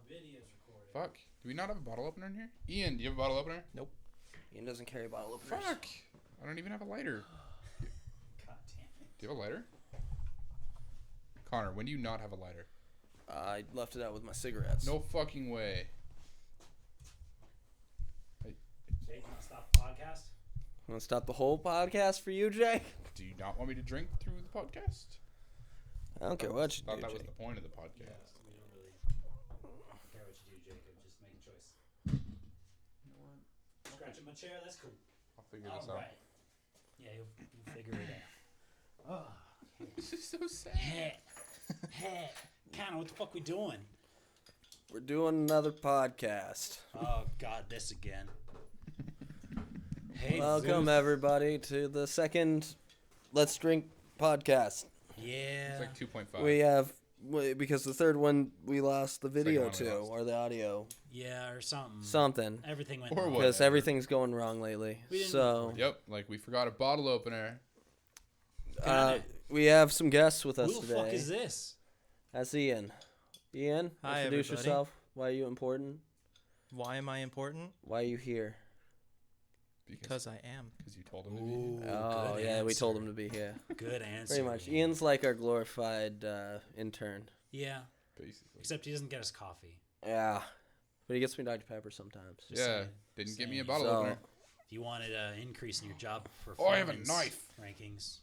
Video's recording. Fuck. Do we not have a bottle opener in here? Ian, do you have a bottle opener? Nope. Ian doesn't carry bottle openers. Fuck. I don't even have a lighter. God damn it. Do you have a lighter? Connor, when do you not have a lighter? I left it out with my cigarettes. No fucking way. Jake, you want to stop the podcast? Want to stop the whole podcast for you, Jake? Do you not want me to drink through the podcast? I don't care what you I thought do, that was Jake. the point of the podcast. We don't really care what you do, Jacob. Just make a choice. You know what? Scratching my chair, that's cool. I'll figure this out. Alright. Yeah, you'll figure it out. Oh. This is so sad. Hey. Connor, what the fuck we doing? We're doing another podcast. Oh, God, this again. Hey, Welcome, Zeus. everybody, to the second Let's Drink podcast. Yeah. It's like 2.5. We have, because the third one we lost the video one we to, lost. or the audio. Yeah, or something. Something. Everything went Or wrong. what? Because everything's going wrong lately. We didn't So, record. Yep, like we forgot a bottle opener. we have some guests with us Who the today. fuck is this? That's Ian. Ian, Hi, introduce everybody. yourself. Why are you important? Why am I important? Why are you here? Because I am. Because you told him to be. Ooh, Oh, good yeah, we answer. told him to be here. Good answer. Pretty much. Ian. Ian's like our glorified intern. Yeah, Basically. except he doesn't get us coffee. Yeah. But he gets me Dr. Pepper sometimes. Just Yeah, saying. didn't Just give me a saying. bottle So- opener. If you wanted an increase in your job Oh, I have a performance knife. rankings.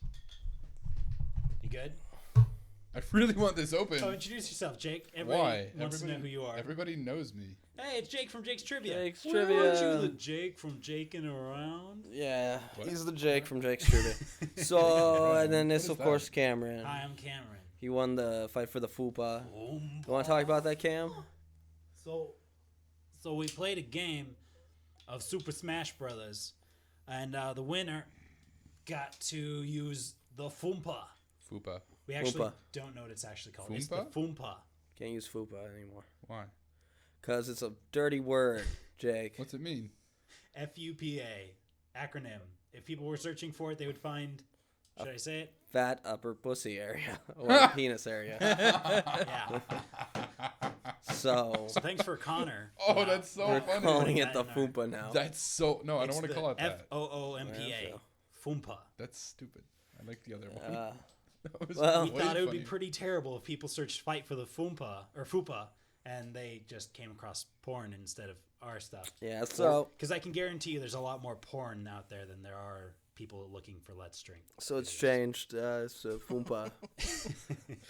You good? I really want this open. Oh, introduce yourself, Jake. Everybody Why? wants to know who you are. Everybody knows me. Hey, it's Jake from Jake's Trivia. Jake's Where Trivia. aren't you the Jake from Jaking Around? Yeah. What? He's the Jake from Jake's Trivia. So, and then this, What is of that? course, Cameron. Hi, I'm Cameron. He won the fight for the FUPA. You You want to talk about that, Cam? So we played a game of Super Smash Brothers, and the winner got to use the Foompa. Fupa. We actually Foompa. don't know what it's actually called. It's the Foompa? Foompa. Can't use FUPA anymore. Why? Because it's a dirty word, Jake. What's it mean? FUPA acronym. If people were searching for it, they would find. Should I say it? Fat upper pussy area. Or penis area. Yeah. So, So thanks for Connor. Oh, that's so we're funny. calling it That the in our- FUPA now. That's so. No, I don't It's want to the call it that. FOOMPA. Yeah, Foompa. That's stupid. I like the other one. That was well- We way thought it would be funny. pretty terrible if people searched "fight for the Foompa" or "Fupa" and they just came across porn instead of our stuff. Yeah, so Because I can guarantee you, there's a lot more porn out there than there are people looking for "Let's Drink." it's changed. So FUPA.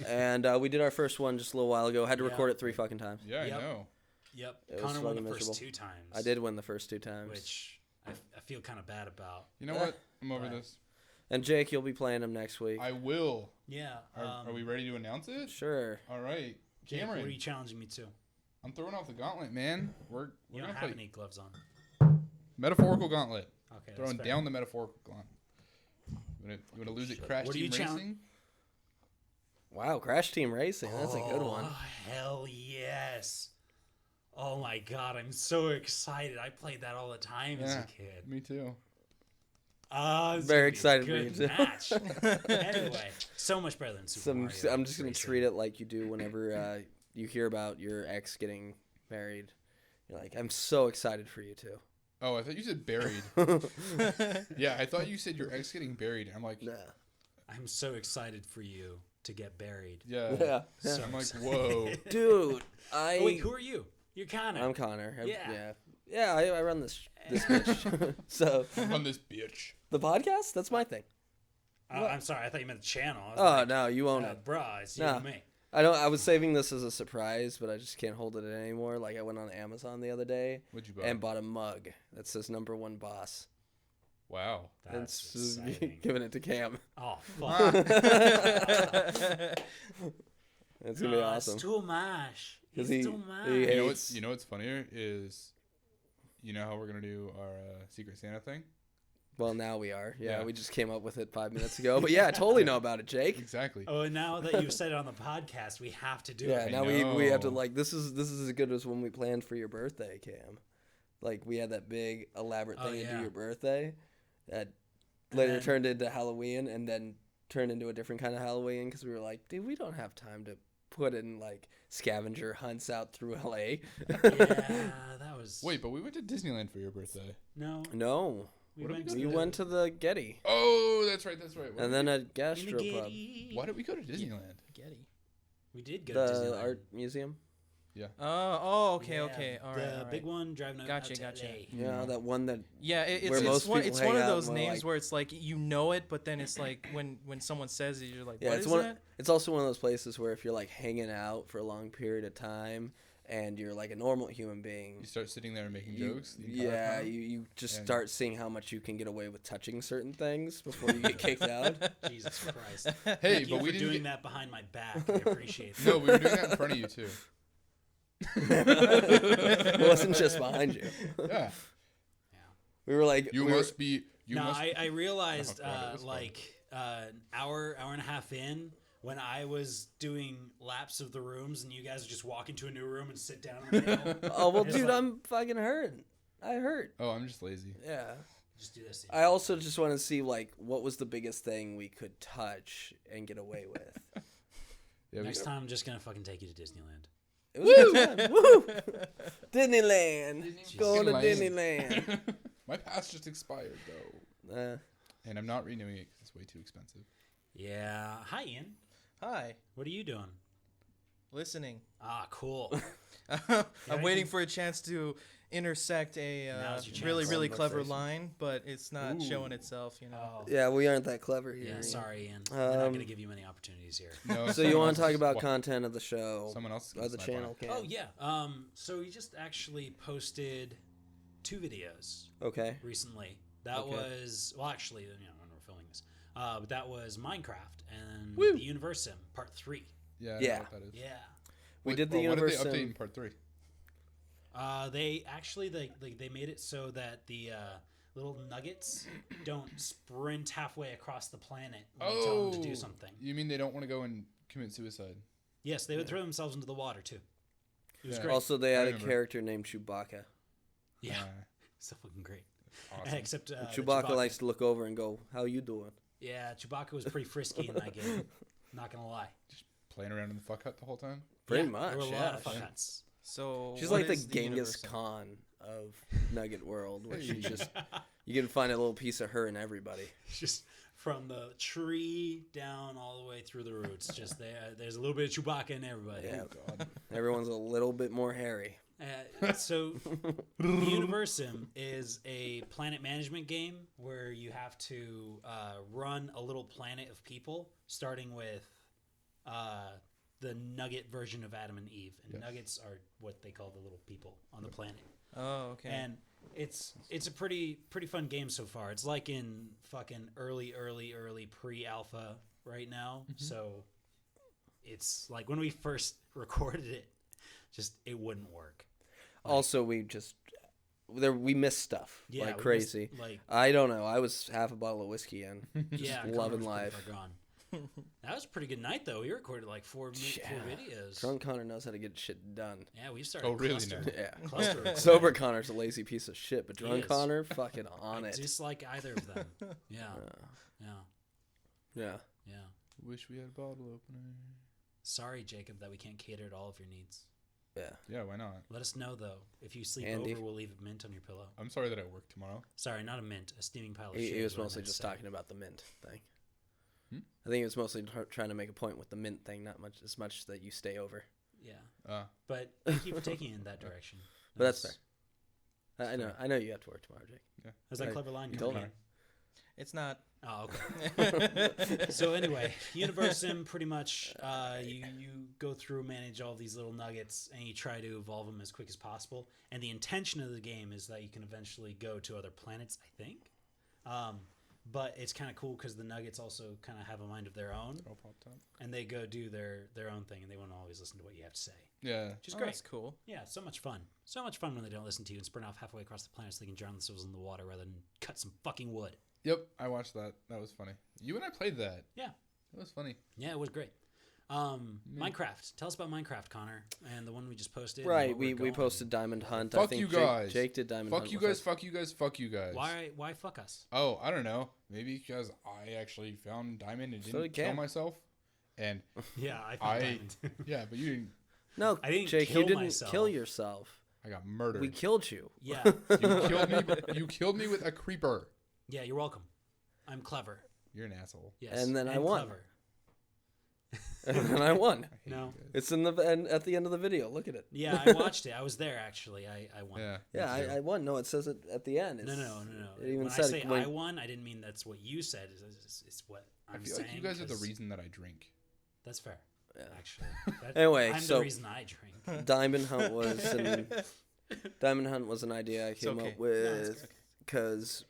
And we did our first one just a little while ago. Had to Yeah. record it 3 fucking times. Yeah, Yep. I know. Yep. It was Connor won the fucking first miserable. 2 times. I did win the first 2 times. which I feel kind of bad about. You know what? I'm over Right. this. And Jake, you'll be playing him next week. I will. Yeah. Are we ready to announce it? Sure. All right. Jake, Cameron, what are you challenging me to? I'm throwing off the gauntlet, man. We're You gonna don't play have any gloves on. metaphorical gauntlet. Okay. that's Throwing fair. down the metaphorical gauntlet. You wanna lose it? Crash What are Team you Racing. Wow, Crash Team Racing. That's a good one. Oh, hell yes. Oh my god, I'm so excited. I played that all the time as a Yeah. kid. Me too. It's Very gonna be a excited for good you, too. match. Anyway, so much better than Super Mario. I'm just going to Racing. treat it like you do whenever you hear about your ex getting married. You're like, I'm so excited for you too. Oh, I thought you said buried. Yeah, I thought you said your ex getting buried. I'm like, Nah. I'm so excited for you to get buried. yeah. Yeah. So I'm like, excited. whoa. Dude, Oh, wait, who are you? You're Connor. I'm Connor. Yeah. Yeah, I run this bitch. So, On this bitch. the podcast? That's my thing. I'm sorry, I thought you meant the channel. I was Oh, like, no, you own it. bruh, it's you No. and me. I was saving this as a surprise, but I just can't hold it in anymore. Like, I went on Amazon the other day What'd you buy? and bought a mug that says #1 boss. Wow. That's It's exciting. giving it to Cam. Oh, fuck. It's going to be awesome. It's too much. 'Cause It's he- too much. he You know hates- what's funnier is, you know how we're gonna do our Secret Santa thing? Well, now we are. Yeah, Yeah. we just came up with it 5 minutes ago. But yeah, I totally know about it, Jake. Exactly. Oh, and now that you've said it on the podcast, we have to do Yeah, it. now we have to know. like this is as good as when we planned for your birthday, Cam. Like we had that big elaborate Oh, thing to yeah. do your birthday that And later then- turned into Halloween and then turned into a different kind of Halloween because we were like, dude, we don't have time to put in like scavenger hunts out through LA. Yeah, that was. Wait, but we went to Disneyland for your birthday. No. No, We What did went, we to we the- went to the Getty, Oh, that's right. That's right. What and did then a in the gastropub, Getty. Why did we go to Disneyland? Getty. We did go to the Disneyland. art museum. Okay, Yeah, okay. All right. The all right. big one driving out Gotcha, to gotcha. LA. Yeah, that one that. Yeah, Where most it's one, people it's hang one of out those and names like- where it's like you know it, but then it's like when someone says it, you're like, Yeah, what it's is one. that? It's also one of those places where if you're like hanging out for a long period of time and you're like a normal human being, You start sitting there and making you- jokes. the entire yeah, time? you just And- start seeing how much you can get away with touching certain things before you get kicked out. Jesus Christ. Hey, Thank you but we for didn't doing get... that behind my back. I appreciate that. No, we were doing that in front of you too. It wasn't just behind you. Yeah. We were like, You we were- must be. You No, must. I realized Oh, God, it was fun. like an hour and a half in when I was doing laps of the rooms and you guys would just walk into a new room and sit down in the middle. Oh well, It's dude, like- I'm fucking hurt. I hurt. Oh, I'm just lazy. Yeah. Just do this. I also just want to see like what was the biggest thing we could touch and get away with. Yeah, we, Next time I'm just gonna fucking take you to Disneyland. It was fun. Woo! Disneyland. Going to Disneyland. Disneyland. My pass just expired though, and I'm not renewing it because it's way too expensive. Yeah. Hi, Ian. Hi, What are you doing? listening. Ah, cool. I'm waiting for a chance to intersect a Now's your really chance. really clever Conversation. line, but it's not Ooh. showing itself. You know. Oh. Yeah, we aren't that clever here. Yeah, Ian. sorry, Ian. We're not Um, gonna give you many opportunities here. No, So you someone want to else talk is- about what? content of the show? Someone else is Or gonna the snipe channel on can. Oh yeah. So we just actually posted 2 videos Okay. recently. That Okay. was actually, when we're filming this. But that was Minecraft and Woo. the Universim Part 3. it. Yeah. I know Yeah. what that is. Yeah. We did the What did they Universim. update in part 3? They actually they made it so that the little nuggets don't sprint halfway across the planet when you tell them to do something. You mean they don't want to go and commit suicide? Yes, they would throw themselves into the water too. It was Yeah. great. Also, they I had a remember. character named Chewbacca. Yeah, Uh, so fucking great. awesome. Except the Chewbacca likes to look over and go, "How you doing?" Yeah, Chewbacca was pretty frisky in that game. Not gonna lie. Playing around in the fuck hut the whole time. Pretty Yeah, much. There were a yeah. lot of fuck huts. So She's what like the is Genghis Universim? Khan of Nugget World, where she Hey. just you can find a little piece of her in everybody. Just from the tree down all the way through the roots. Just there's a little bit of Chewbacca in everybody. Yeah. Oh God. Everyone's a little bit more hairy. So the Universim is a planet management game where you have to run a little planet of people, starting with the nugget version of Adam and Eve. And Yes. nuggets are what they call the little people on the planet. Oh, okay. And it's a pretty fun game so far. It's like in fucking early pre-alpha right now. So it's like when we first recorded it, just it wouldn't work. Also, we missed stuff Yeah, like we crazy. missed, like I don't know. I was half a bottle of whiskey in. yeah, loving Connor was pretty life. far gone. That was a pretty good night though. We recorded like four videos. Drunk Connor knows how to get shit done. Yeah, we've started. Oh, really cluster, now? Yeah. cluster recording. Sober Connor's a lazy piece of shit, but He drunk is. Connor, fucking on I it. dislike either of them. Yeah, yeah, Yeah. yeah. Wish we had a bottle opener. Sorry, Jacob, that we can't cater to all of your needs. Yeah. Yeah, why not? Let us know though. If you sleep Andy. over, we'll leave a mint on your pillow. I'm sorry that I work tomorrow. Sorry, not a mint, a steaming pile of shit. He is was what I mostly meant to just say. talking about the mint thing. Hmm? I think he was mostly trying to make a point with the mint thing, not much as much that you stay over. Yeah, but thank you for taking it in that direction. But that's Nice. fair. I know you have to work tomorrow, Jake. How's that Hey, clever line you coming told in? me. It's not. Oh, okay. So anyway, Universim pretty much you go through, manage all these little nuggets, and you try to evolve them as quick as possible. And the intention of the game is that you can eventually go to other planets, I think. But it's kind of cool because the nuggets also kind of have a mind of their own, All popped up. and they go do their own thing, and they won't always listen to what you have to say, Yeah. which is Oh, great. that's cool. Yeah, so much fun. So much fun when they don't listen to you and sprint off halfway across the planet so they can drown themselves in the water rather than cut some fucking wood. Yep, I watched that. That was funny. You and I played that. Yeah. That was funny. Yeah, it was great. Minecraft. Tell us about Minecraft, Connor, and the one we just posted. and Right, what we we're going. posted Diamond Hunt. I Fuck think you Jake, guys. Jake did Diamond Hunt. Fuck you with guys, us. fuck you guys, fuck you guys. Why fuck us? Oh, I don't know. Maybe because I actually found diamond and So didn't did kill Cam. myself. And Yeah, I found diamond. yeah, but you didn't. No, I didn't Jake, kill you didn't myself. kill yourself. I got murdered. We killed you. Yeah, You killed me with a creeper. yeah. You're welcome. I'm clever. You're an asshole. Yes, And then I won. Clever. And then I won. I hate No. you guys. It's in the at the end of the video. Look at it. Yeah, I watched it. I was there actually. I won. Yeah. Yeah, me too. I won. No, it says it at the end. No. It even When said I say when- I won, I didn't mean that's what you said. It's what I I'm feel saying. like you guys are the 'cause reason that I drink. That's fair. Yeah. Actually. Anyway, I'm so- the reason I drink. Diamond Hunt was an idea I came okay. up with because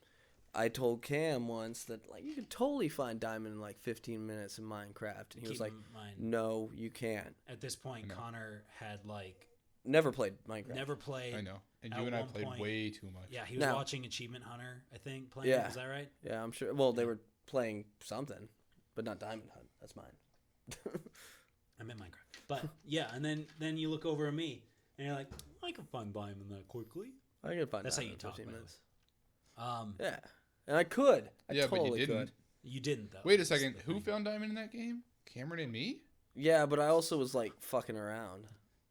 I told Cam once that like you could totally find diamond in like 15 minutes in Minecraft, and he was Keep like, in mind, "No, you can't." at this point, I know. Connor had like Never played Minecraft. never played. I know. And At you and I one played point- way too much. Yeah, he was Now- watching Achievement Hunter, I think, playing. Yeah. Is that right? Yeah, I'm sure. Well, they Yeah. were playing something, but not Diamond Hunt. That's mine. I'm in Minecraft. But yeah, and then you look over at me and you're like, I can find diamond that quickly. I can find That's how diamond you in talk, 15 by the minutes. way. Yeah, and I could. I Yeah, but totally you didn't. could. You didn't though. Wait a That's second. the Who thing. found diamond in that game? Cameron and me? Yeah, but I also was like fucking around.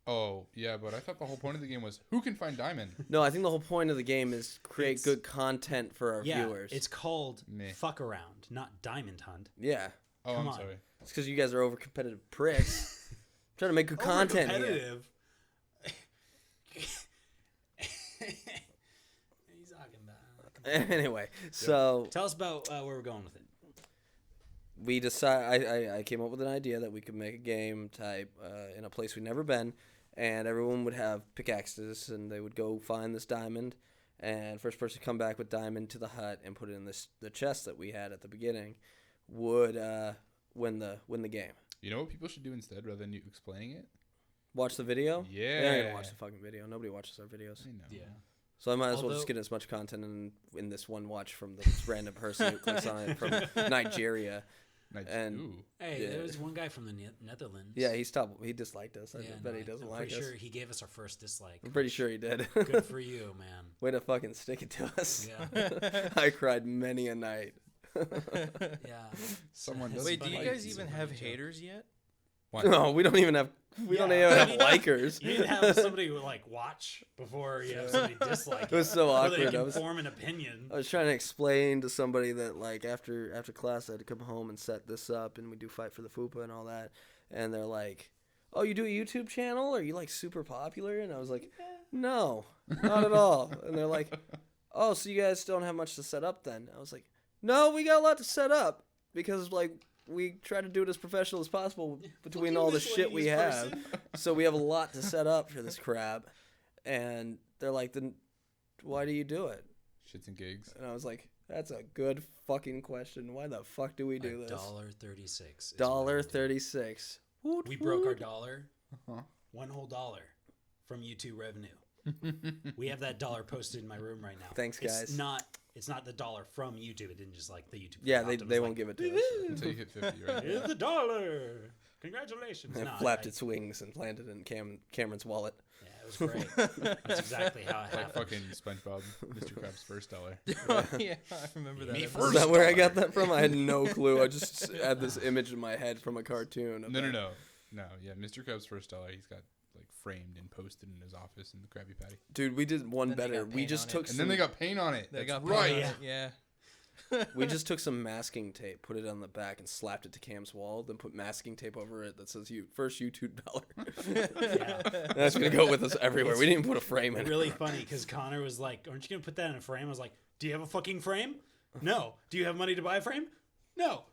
Oh, yeah, but I thought the whole point of the game was who can find diamond? No, I think the whole point of the game is create It's- good content for our Yeah, viewers. it's called Meh. fuck around, not diamond hunt. Yeah, Oh, Come I'm on. sorry. it's because you guys are over competitive pricks. Trying to make good content here. Competitive. He's talking about. Anyway, so Tell us about where we're going with it. we decide. I came up with an idea that we could make a game type in a place we've never been, and everyone would have pickaxes, and they would go find this diamond, and first person to come back with diamond to the hut and put it in the chest that we had at the beginning would win the game. You know what people should do instead rather than you explaining it? Watch the video. Yeah. They're not gonna watch the fucking video. Nobody watches our videos. I know. Yeah. So I might as well Although- just get as much content in this one watch from this random person who clicks on it from Nigeria. And- Ooh. Hey, Yeah. there was one guy from the Netherlands. Yeah, he disliked us. I Yeah, bet no, he doesn't I'm like pretty us. sure he gave us our first dislike. I'm pretty sure he did. Good for you, man. Way to fucking stick it to us. Yeah. I cried many a night. Yeah. Someone It's doesn't Wait, do you funny. guys It's a even funny have joke. haters yet? What? No, we don't even have Yeah. likers. You didn't have somebody who like watch before you have somebody dislike. It was so So they awkward. can I was form an opinion. I was trying to explain to somebody that like after class I had to come home and set this up and we do fight for the fupa and all that, and they're like, "Oh, you do a YouTube channel? Are you like super popular?" And I was like, "No, not at all." And they're like, "Oh, so you guys don't have much to set up then?" I was like, "No, we got a lot to set up because like we try to do it as professional as possible between all the shit we have. So we have a lot to set up for this crap." And they're like, "Then why do you do it?" Shits and gigs. And I was like, "That's a good fucking question. Why the fuck do we do this?" $1.36. $1.36. We broke our dollar. Uh-huh. One whole dollar from YouTube revenue. We have that dollar posted in my room right now. Thanks, guys. It's not the dollar from YouTube. It didn't just like the YouTube. Yeah, dropped. It they was won't like, give it to us. Until you hit 50, right? Here's the dollar. Congratulations. It No, flapped I- its wings and landed in Cameron's wallet. Yeah, it was great. That's exactly how it Like happened. fucking SpongeBob, Mr. Krabs' first dollar. Yeah, I remember that. Me episode. Is first. that where I got that from? I had no clue. I just had this image in my head from a cartoon. No. No, yeah, Mr. Krabs' first dollar, he's got like framed and posted in his office in the Krabby Patty. Dude, we did one Then they better. got We paint just on it. took And then they got paint on it. They That's got right. paint on it, yeah. we just took some masking tape, put it on the back, and slapped it to Cam's wall. Then put masking tape over it that says first YouTube dollar. Yeah. That's gonna go with us everywhere. We didn't even put a frame in. Really funny because Connor was like, "Aren't you gonna put that in a frame?" I was like, "Do you have a fucking frame? No. Do you have money to buy a frame? No.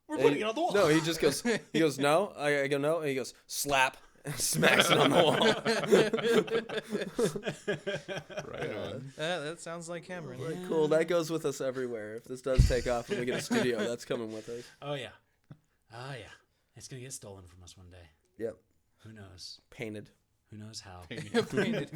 We're putting it on the wall." No, he just goes. He goes no. I go no. And he goes slap. Smacks it on the wall. Right on. That sounds like Cameron. Like, cool. That goes with us everywhere. If this does take off and we get a studio, that's coming with us. Oh yeah. Oh yeah. It's gonna get stolen from us one day. Yep. Who knows? Painted. Who knows how? Painted.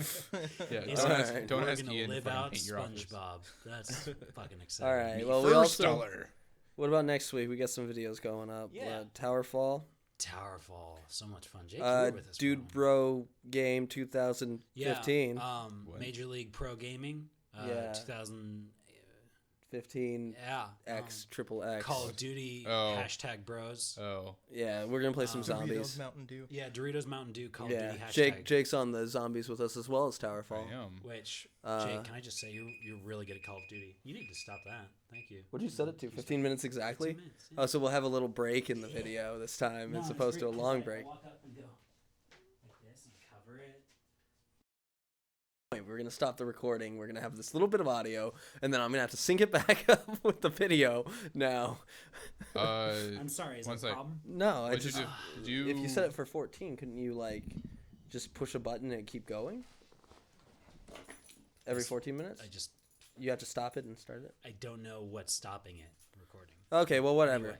Yeah, It's All don't right. ask, don't We're ask gonna Ian to live fucking out paint your office. SpongeBob. That's fucking exciting. All right. Me Well, we first also. dollar. What about next week? We got some videos going up. Yeah. Towerfall. Towerfall, so much fun. Jake, you were with us. Dude, bro. Bro Game 2015. Yeah, What? Major League Pro Gaming. Yeah. 2000. 15 Yeah. X triple X. Call of Duty Oh. #bros. Oh, Yeah, we're gonna play some Doritos zombies. Mountain Dew. Yeah, Doritos Mountain Dew Call of Yeah, Duty #. Jake's on the zombies with us as well as Towerfall. I am. Which, Uh, Jake, can I just say you're really good at Call of Duty. You need to stop that. Thank you. What did you set it to? 15 minutes exactly. 15 minutes, yeah. Oh, so we'll have a little break in the video this time No, as it's opposed to a great 'cause long I break. walk up and go like this and cover it. We're gonna stop the recording. We're gonna have this little bit of audio, and then I'm gonna have to sync it back up with the video now. I'm sorry, is that one a sec. problem? No, I What'd you just do? Did you? if you set it for 14, couldn't you like just push a button and keep going every 14 minutes? You have to stop it and start it. I don't know what's stopping it recording. Okay, well whatever. Anyway.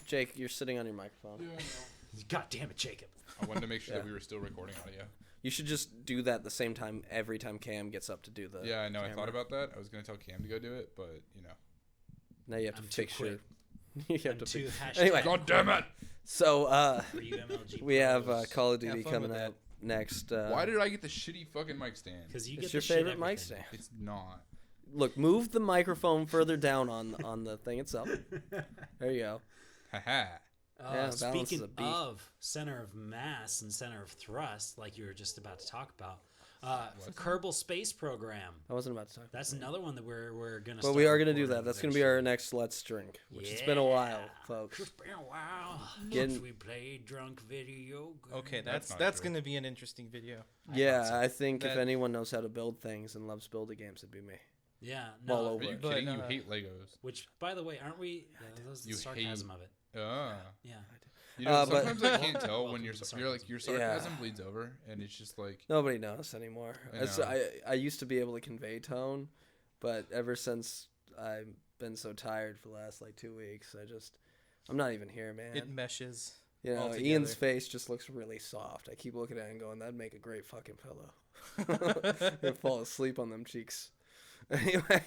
Jake, you're sitting on your microphone. God damn it, Jacob. I wanted to make sure Yeah. that we were still recording audio. You should just do that the same time every time Cam gets up to do the. Yeah, I know. I camera. thought about that. I was gonna tell Cam to go do it, but you know. Now you have to I'm too fix your. quick. You have I'm to too fix. hashtag Anyway. God damn it! So for you MLG we have pros. Call of Have Duty fun coming with up next. Why did I get the shitty fucking mic stand? Because you It's get your the shit favorite mic everything. stand. It's not. Look, move the microphone further down on the thing itself. There you go. Haha. Yeah, balance is Speaking a beat. of center of mass and center of thrust, like you were just about to talk about, Kerbal Space Program. I wasn't about to talk. That's another one that we're gonna. But we are gonna do that. That's gonna be our next Let's Drink, which it's been a while, folks. It's been a while Getting- since we played drunk video. Games. Okay, That's that's not true. gonna be an interesting video. Yeah, I think if That- anyone knows how to build things and loves building games, it'd be me. Yeah, All no. over. Are you But, kidding? You uh, hate Legos. Which, by the way, aren't we? That's the You sarcasm of it. Yeah. Yeah. You know, But- sometimes I can't tell when Welcome your to you're like your sarcasm. sarcasm bleeds over, and it's just like Nobody knows anymore. I know. I used to be able to convey tone, but ever since I've been so tired for the last like 2 weeks, I'm not even here, man. It meshes. You know, altogether. Ian's face just looks really soft. I keep looking at it and going, that'd make a great fucking pillow. I'd fall asleep on them cheeks. Anyway.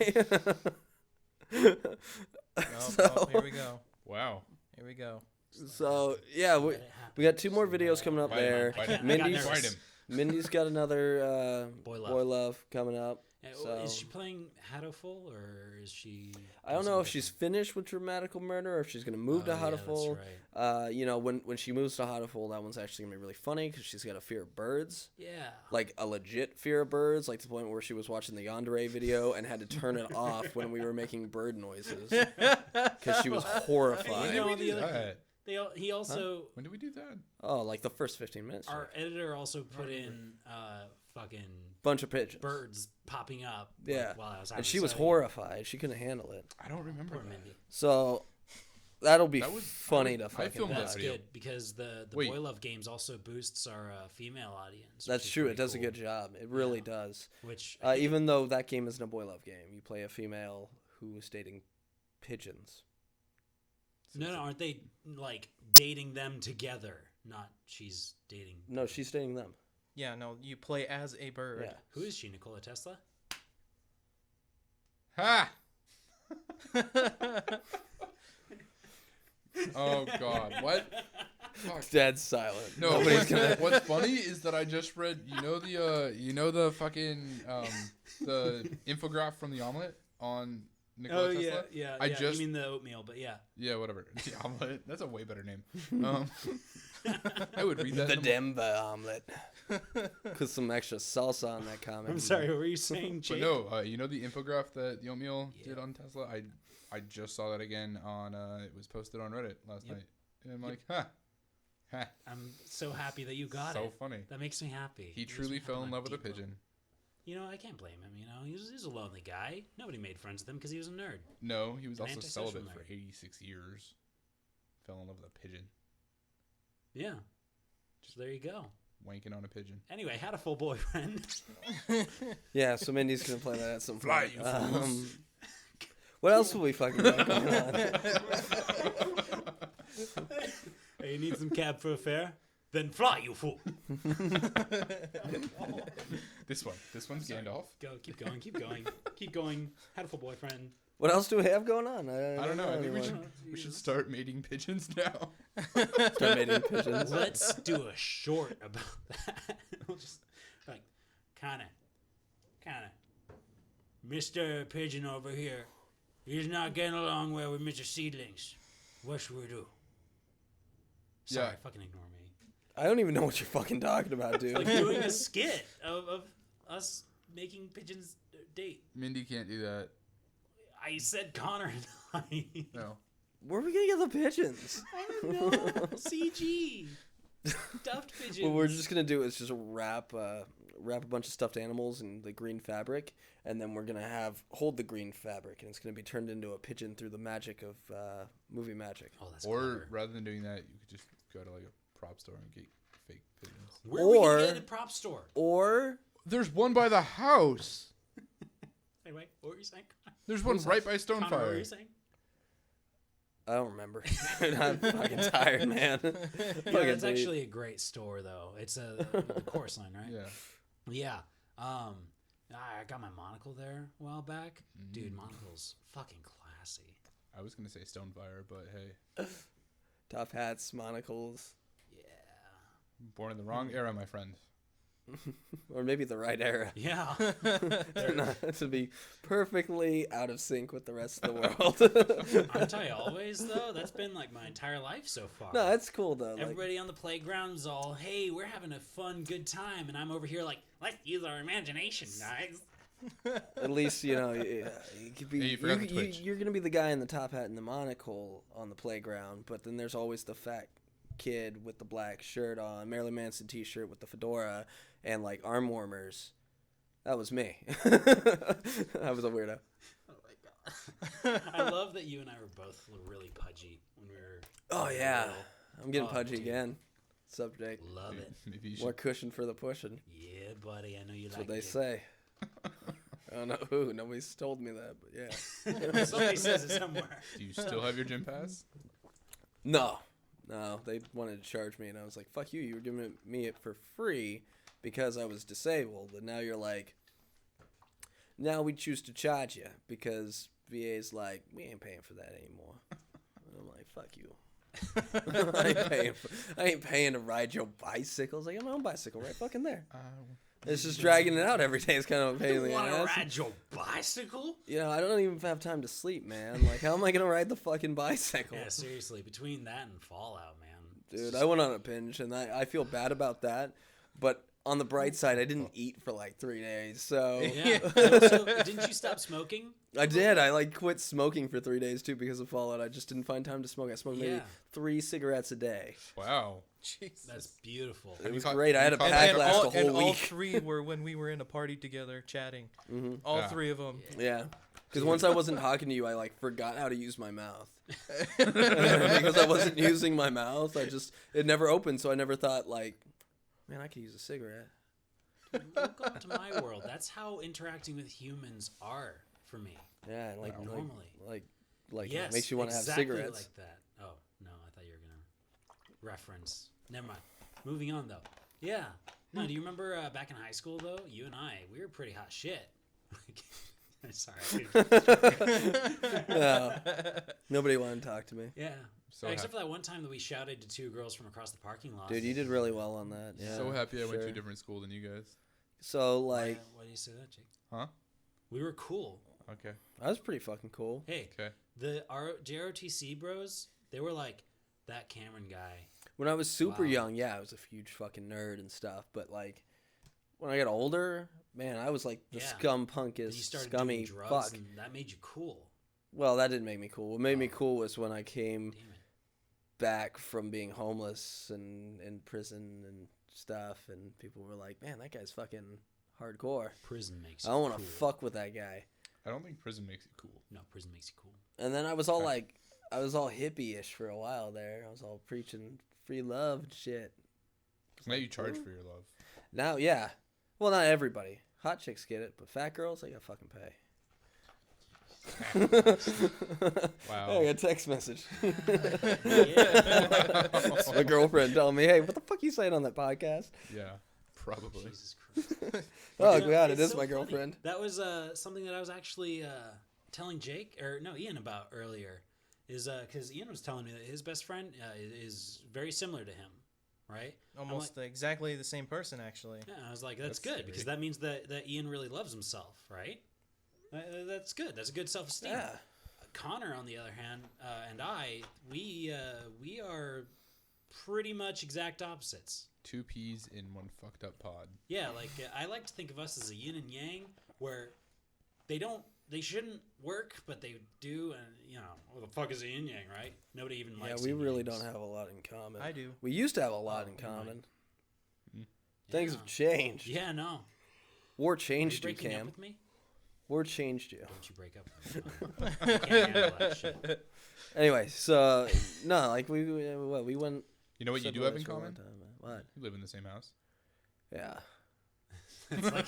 Oh, here we go. wow. Here we go. So, yeah, we got 2 more videos coming up Bite him, there. bite him. Mindy's, nervous. Bite him. Mindy's got another Boy Love. Boy Love coming up. So. Is she playing Hatoful or is she? I don't know if she's finished with Dramatical Murder or if she's going to move to Hatoful. Right. You know, when she moves to Hatoful, that one's actually going to be really funny because she's got a fear of birds. Yeah. Like a legit fear of birds, like to the point where she was watching the Yandere video and had to turn it off when we were making bird noises because she was When horrified. did know, we the do other- that? He also. When did we do that? Oh, like the first 15 minutes. Our editor also put in fucking Bunch of pigeons. birds popping up. like, Yeah. while I was And she was having horrified. She couldn't handle it. I don't remember. Poor that. Mindy. So that'll be That was- funny I to was- I fucking filmed that That's watch. video. good because the Wait. Boy Love games also boosts our female audience. That's which is true. It pretty does a cool. good job. It really Yeah. does. Which I think Even though that game isn't a boy love game, you play a female who is dating pigeons. no, aren't they like dating them together? Not she's dating. No, she's dating them. Yeah, no, you play as a bird. Yeah. Who is she? Nikola Tesla? Ha! Oh God! What? Fuck. Dead silent. No, Nobody's what's, gonna. what's funny is that I just read. You know the fucking the infograph from the omelet on Nikola Tesla. yeah. I just- You mean the oatmeal, but yeah. Yeah, whatever. The omelet. That's a way better name. I would read that. The in Denver omelet. Put some extra salsa on that comment. I'm sorry. What were you saying, But Jake? no, you know the infograph that the oatmeal Yeah. did on Tesla. I just saw that again on. It was posted on Reddit last Yep. night, and I'm like, huh. I'm so happy that you got So it. funny. That makes me happy. He It makes truly me happy fell in on love with a deep level. pigeon. You know, I can't blame him. You know, he's a lonely guy. Nobody made friends with him because he was a nerd. No, he was An also antisocial celibate for nerd. 86 years. Fell in love with a pigeon. Yeah. So there you go. Wanking on a pigeon. Anyway, had a full boyfriend. Yeah, so Mindy's gonna play that at some Fly, point. you fools. What else will we fucking got going on? Hey, you need some cab for a fare? Then fly, you fool. This one's Gandalf. Go, keep going, keep going, keep going. Had a full boyfriend. What else do we have going on? I don't know. I think we anymore. should start mating pigeons now. Start mating pigeons. Let's do a short about that. We'll just like kind of Mr. Pigeon over here He's not getting along well with Mr. Seedlings. What should we do? Sorry, Yeah. fucking ignore me. I don't even know what you're fucking talking about, dude. Like doing a skit of us making pigeons date. Mindy can't do that. I said Connor and I. No. Where are we gonna get the pigeons? I don't know. CG. Stuffed pigeons. What we're just gonna do is just wrap a bunch of stuffed animals in the green fabric, and then we're gonna hold the green fabric, and it's gonna be turned into a pigeon through the magic of movie magic. Oh, that's Or clever. rather than doing that, you could just go to like a prop store and get fake pigeons. Where are we or- gonna get a prop store? Or There's one by the house. Anyway, what were you saying? There's one right by Connor, what were Stonefire. you saying? I don't remember. I'm fucking tired, man. Yeah, Fucking it's dude. actually a great store though. It's the chorus line, right? Yeah. Yeah. I got my monocle there a while back. Dude, monocle's fucking classy. I was gonna say Stonefire, but hey, Top hats, monocles, Yeah. born in the wrong era, my friend. or maybe the right era. Yeah. Not to be perfectly out of sync with the rest of the world. Aren't I always though? That's been like my entire life so far. No, that's cool though. Like, Everybody on the playground's all, hey, we're having a fun, good time. And I'm over here like, let's use our imagination, guys. at least you know you could be. Hey, you forgot the Twitch. You're gonna be the guy in the top hat and the monocle on the playground, but then there's always the fat kid with the black shirt on, Marilyn Manson T-shirt with the fedora, and like arm warmers. That was me. I was a weirdo. Oh my god. I love that you and I were both really pudgy when we were. Oh yeah, little. I'm getting Oh, pudgy dude. again. Subject. Love it. Maybe you should. More cushion for the pushing. Yeah, buddy. I know you That's like what they it. say. I don't know who. Nobody's told me that, but yeah. Somebody says it somewhere. Do you still have your gym pass? No, they wanted to charge me, and I was like, "Fuck you! You were giving me it for free because I was disabled, and now you're like, now we choose to charge you because VA's like, we ain't paying for that anymore." And I'm like, "Fuck you! I ain't paying to ride your bicycles. Like, I have my own bicycle right fucking there. It's just dragging it out every day. It's kind of a pain in You the want to ass. ride your bicycle? You know, I don't even have time to sleep, man. Like, how am I gonna ride the fucking bicycle? Yeah, seriously. Between that and Fallout, man. it's Dude, just- I went on a binge, and I feel bad about that. But on the bright side, I didn't eat for like 3 days, so Yeah. Also, didn't you stop smoking? I did. I like quit smoking for 3 days too because of Fallout. I just didn't find time to smoke. I smoked maybe Yeah. 3 cigarettes a day. Wow. Jesus. That's beautiful. It was caught- great. I had a have you pack caught- last a and whole all week. 3 were when we were in a party together chatting. Hmm All Yeah. 3 of them. Yeah. Because once I wasn't talking to you, I like forgot how to use my mouth. Because I wasn't using my mouth, it never opened, so I never thought like, man, I could use a cigarette. Welcome to my world. That's how interacting with humans are for me. Yeah, like Wow. Normally. like Yes, it makes you want to have exactly cigarettes. like that. Oh, no, I thought you were going to reference. Never mind. Moving on, though. Yeah. No, do you remember back in high school, though? You and I, we were pretty hot shit. Sorry. No, nobody wanted to talk to me. Yeah. So Except for that one time that we shouted to 2 girls from across the parking lot. Dude, you did really well on that. Yeah, So happy I went to sure. a different school than you guys. So Why, like, why do you say that, Jake? Huh? We were cool. Okay. I was pretty fucking cool. Hey, Okay. the JROTC bros, they were like that Cameron guy. When I was super Wow. young, yeah, I was a huge fucking nerd and stuff. But like, when I got older, man, I was like the Yeah. scum And punkest, you started scummy doing drugs, fuck. and that made you cool. Well, that didn't make me cool. What made me Oh. cool was when I came Damn it. back from being homeless and in prison and stuff, and people were like, "Man, that guy's fucking hardcore. Prison makes I you don't want to cool. fuck with that guy." I don't think prison makes it cool. No, prison makes you cool. And then I was all Okay. like, I was all hippie-ish for a while there. I was all preaching free love and shit. Now you charge for your love. Now, yeah. Well, not everybody. Hot chicks get it, but fat girls, they gotta fucking pay. Wow. I got a text message. Yeah. It's my girlfriend telling me, "Hey, what the fuck you saying on that podcast?" Yeah. Probably. Jesus Christ. Oh You know, god, it it's is so my funny. girlfriend. That was something that I was actually telling Ian about earlier. Is because Ian was telling me that his best friend is very similar to him, right? Almost exactly the same person, actually. Yeah, I was like, that's That's good because great. that means that Ian really loves himself, right? That's good. That's a good self-esteem. Yeah. Connor, on the other hand, and we are pretty much exact opposites. Two peas in one fucked up pod. Yeah, like I like to think of us as a yin and yang, where they shouldn't work, but they do, and what the fuck is a yin yang, right? Nobody even likes. Yeah, we really yin-yangs. don't have a lot in common. I do. We used to have a lot in we common. might. Things Yeah. have changed. Yeah, no. War Are you changed you, breaking up Cam. with me? War changed you. Don't you break up with me? I can't handle that shit. Anyway, so no, like we went. You know what you do have in common? What? You live in the same house. Yeah. It's like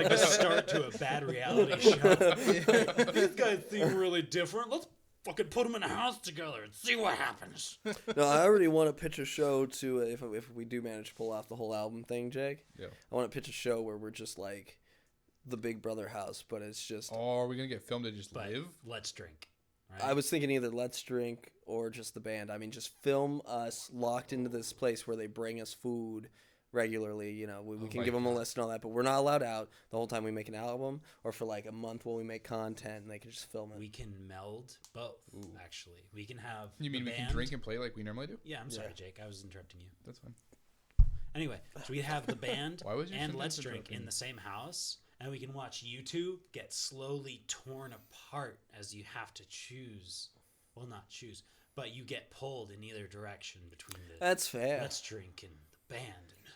the start to a bad reality show. These guys seem really different. Let's fucking put them in a house together and see what happens. No, I already want to pitch a show to if we do manage to pull off the whole album thing, Jake. Yeah. I want to pitch a show where we're just like the Big Brother house, but it's just. Oh, are we gonna get filmed to just But live? let's drink. Right? I was thinking either Let's Drink or just the band. I mean, just film us locked into this place where they bring us food regularly. We can my give them a God. list and all that, but we're not allowed out the whole time we make an album, or for like a month while we make content, and they can just film it. We can meld both. Ooh. Actually, we can have. You mean the we band. can drink and play like we normally do? Yeah, I'm sorry, Yeah. Jake. I was interrupting you. That's fine. Anyway, so we have the band Why was your and sentence Let's Drink interrupting in me? the same house, and we can watch you two get slowly torn apart as you have to choose. Well, not choose, but you get pulled in either direction between the That's fair. Let's Drink and the band. And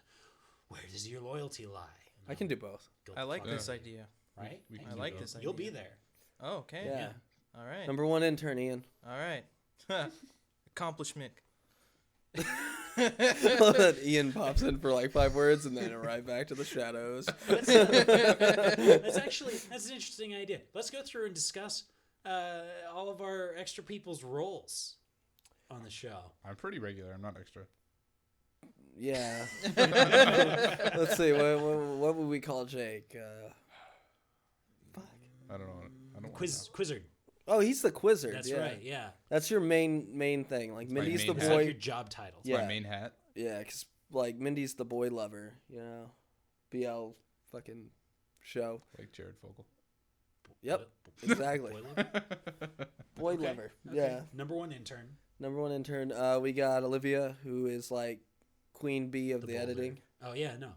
where does your loyalty lie? I can do both. Go I like fuck this yourself, idea. Right? We can I do like both. this idea. You'll be there. Oh, okay. Yeah. All right. Number one intern, Ian. All right. Accomplishment. Ian pops in for like 5 words and then right back to the shadows. That's an interesting idea. Let's go through and discuss all of our extra people's roles on the show. I'm pretty regular. I'm not extra. Yeah. Let's see. What would we call Jake? I don't know. I don't Quizzard. Oh, he's the Quizzard. That's yeah. right. Yeah. That's your main thing. Like my Mindy's the main It's hat. like your boy. job title. It's Yeah. my main hat. Yeah, because like Mindy's the boy lover. BL fucking show. Like Jared Fogle. Yep. Exactly. Boy lover? Boy Okay, lover. okay. Yeah. Number one intern. Number one intern. We got Olivia, who is like Queen Bee of the boulder. editing. Oh yeah, no.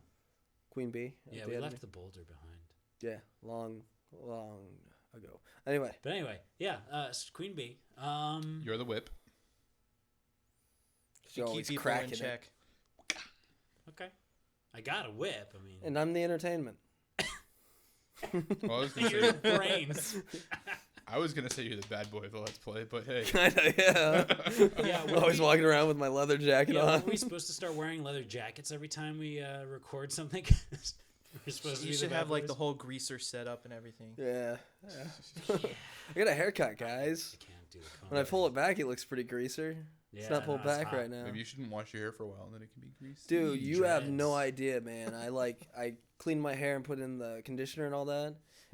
Queen Bee. of Yeah, the we editing. left the boulder behind. Yeah, long ago. Anyway, But anyway, yeah, Queen Bee. You're the whip. she's Keep always people cracking in it. check. Okay. I got a whip. I mean, And I'm the entertainment. Well, I was gonna you're say the brains. I was gonna say you're the bad boy of the Let's Play, but hey. Kinda, yeah. Yeah, I'm were always we- walking around with my leather jacket Yeah, on. are we supposed to start wearing leather jackets every time we record something? We're supposed to You be should the have bad like boys? the whole greaser setup and everything. Yeah. I got a haircut, guys. I can't do the When I combo. pull it back, it looks pretty greaser. It's not pulled no, it's back hot. right now. Maybe you shouldn't wash your hair for a while, and then it can be greasy. Dude, you have no dreads. idea, man. I cleaned my hair and put in the conditioner and all that,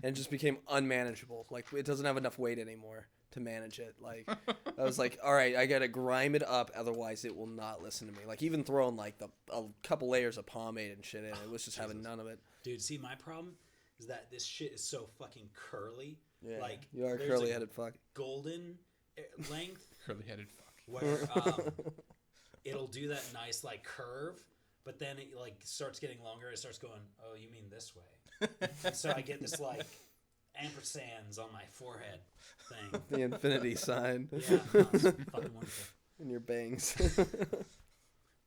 and it just became unmanageable. Like, it doesn't have enough weight anymore to manage it. Like, I was like, all right, I gotta grime it up, otherwise it will not listen to me. Like, even throwing like a couple layers of pomade and shit in, it was just having none of it. Dude, see, my problem is that this shit is so fucking curly. Yeah, Like, you are there's curly-headed fuck. golden length Curly-headed fuck. where it'll do that nice like curve, but then it like starts getting longer. It starts going, oh, you mean this way? And so I get this like ampersands on my forehead thing. The infinity sign Yeah, no, it's fucking wonderful. in your bangs.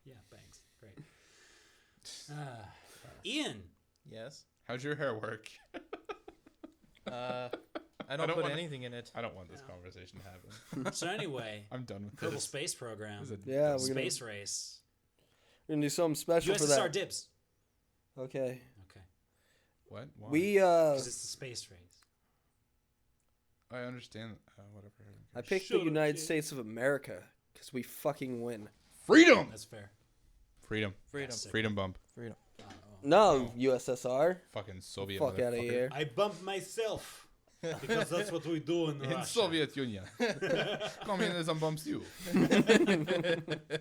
Yeah, thanks. Great. Ian, Yes. How's your hair work? I don't don't put wanna- anything in it. I don't want this conversation to happen. so anyway, I'm done with Kerbal this. Space Program, This is a- Yeah, we're Space Race, gonna do something special for USSR that. dibs. Okay. Okay, What? Why? We because it's the space race. I understand. Whatever. I picked Shut the up, United kid. States of America because we fucking win. Freedom. That's fair. Freedom. Freedom. That's sick. Freedom bump. Freedom. No, USSR. Fucking Soviet. Fuck out of motherfucker. here. I bumped myself because that's what we do in In Russia. Soviet Union. Communism bumps you.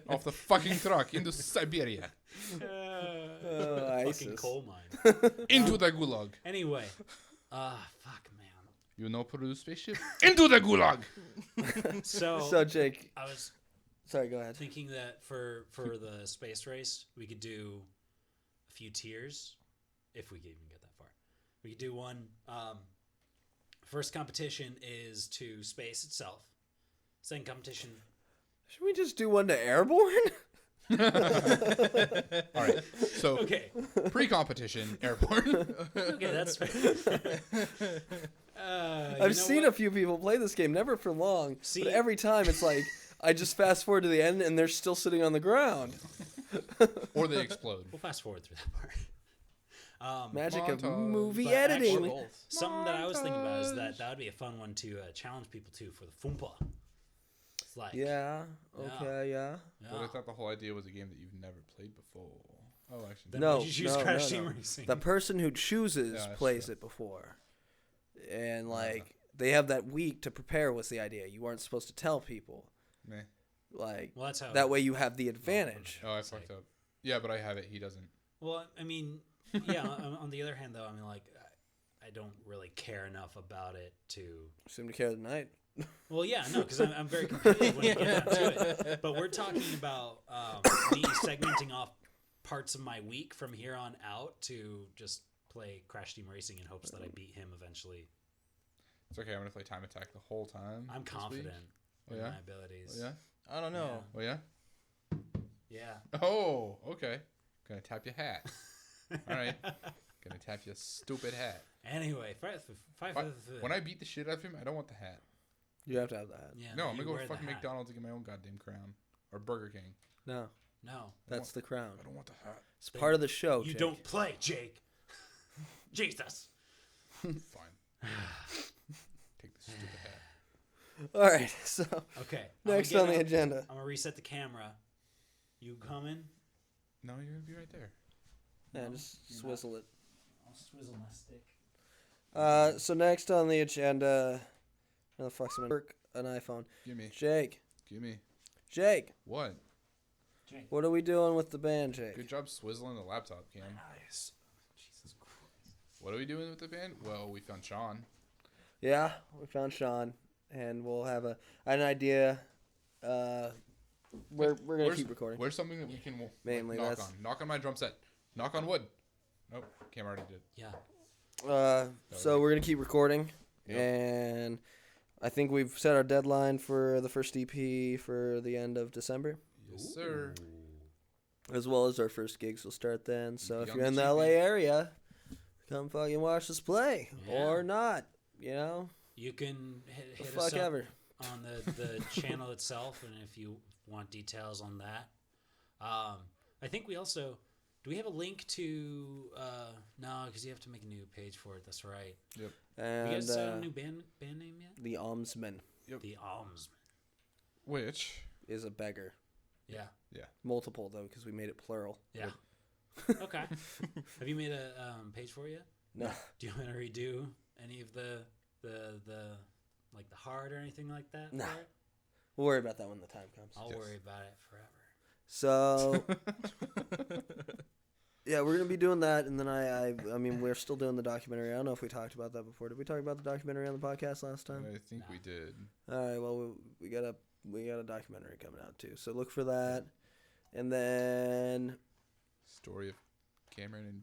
Off the fucking truck into Siberia. Fucking ISIS. coal mine. Into the gulag. Anyway, fuck, man. You know, put a spaceship into the gulag. So Jake, I was sorry, go ahead. thinking that for the space race, we could do a few tiers, if we could even get that far. We could do one. First competition is to space itself. Second competition. Should we just do one to airborne? All right. So Okay. pre-competition, airborne. Okay, that's fair. I've seen a few people play this game, never for long, See- but every time it's like I just fast forward to the end and they're still sitting on the ground. Or they explode. We'll fast forward through that part. Magic of Montage. movie But editing. actually- Both. Something that I was thinking about is that would be a fun one to challenge people to for the Foompa. It's like, Yeah. Okay. Yeah. But I thought the whole idea was a game that you've never played before. Oh, actually, Then No, would you choose no, Crash no, Team no. Racing? The person who chooses Yeah, that's plays true. it before, and like they have that week to prepare. Was the idea? You weren't supposed to tell people. Meh. Like Well, that's how. that way you have the advantage. Oh, I fucked up. Yeah, but I have it. He doesn't. Well, I mean, yeah. on the other hand, though, I mean, like, I don't really care enough about it to. Seem to care tonight. Well, yeah, no, because I'm very competitive when it gets down to it. But we're talking about me segmenting off parts of my week from here on out to just play Crash Team Racing in hopes that I beat him eventually. It's okay. I'm gonna play Time Attack the whole time. I'm this confident week. Oh, in yeah? my abilities. Oh yeah. I don't know. Oh yeah. Yeah. Oh, okay. Gonna tap your hat. All right. Gonna tap your stupid hat. Anyway, When I beat the shit out of him, I don't want the hat. You have to have that. yeah, No, I'm you gonna go wear to the fucking hat. McDonald's and get my own goddamn crown, or Burger King. No, No, that's the crown. I don't want the hat. It's part of the show. you Jake. don't play, Jake. Jesus. Fine. Take the stupid hat. All right. So Okay. next on the agenda. I'm gonna reset the camera. You coming? No, you're gonna be right there. Yeah, No, just you're swizzle it. I'll swizzle my stick. So next on the agenda, how the fuck's an iPhone? Give me. Jake, What? Jake. what are we doing with the band, Jake? Good job swizzling the laptop, Cam. Nice. Jesus Christ. What are we doing with the band? Well, we found Sean. Yeah, we found Sean, and we'll have an idea. We're gonna keep recording. Where's something that we can Mainly, knock that's- on? Knock on my drum set. Knock on wood. Nope, Cam already did. Yeah. So we're gonna keep recording, Yep. and I think we've set our deadline for the first EP for the end of December, Yes, sir. as well as our first gigs will start then. So if Be on you're in the the GP. LA area, come fucking watch us play, Yeah. or not. You know, You can hit the us fuck up ever. on the channel itself, and if you want details on that, I think we also do. We have a link to no, because you have to make a new page for it. That's right. Yep. You And guys set a new band name yet? the almsman The Almsman. Which? is a beggar. Yeah. Multiple though, because we made it plural. Yeah. Okay. Have you made a page for it yet? No. Do you want to redo any of the like the heart or anything like that? Nah. for it? We'll worry about that when the time comes. I'll Yes. worry about it forever. So yeah, we're gonna be doing that, and then I mean, we're still doing the documentary. I don't know if we talked about that before. Did we talk about the documentary on the podcast last time? I think we did. All right. Well, we got a documentary coming out too, so look for that. And then Story of Cameron and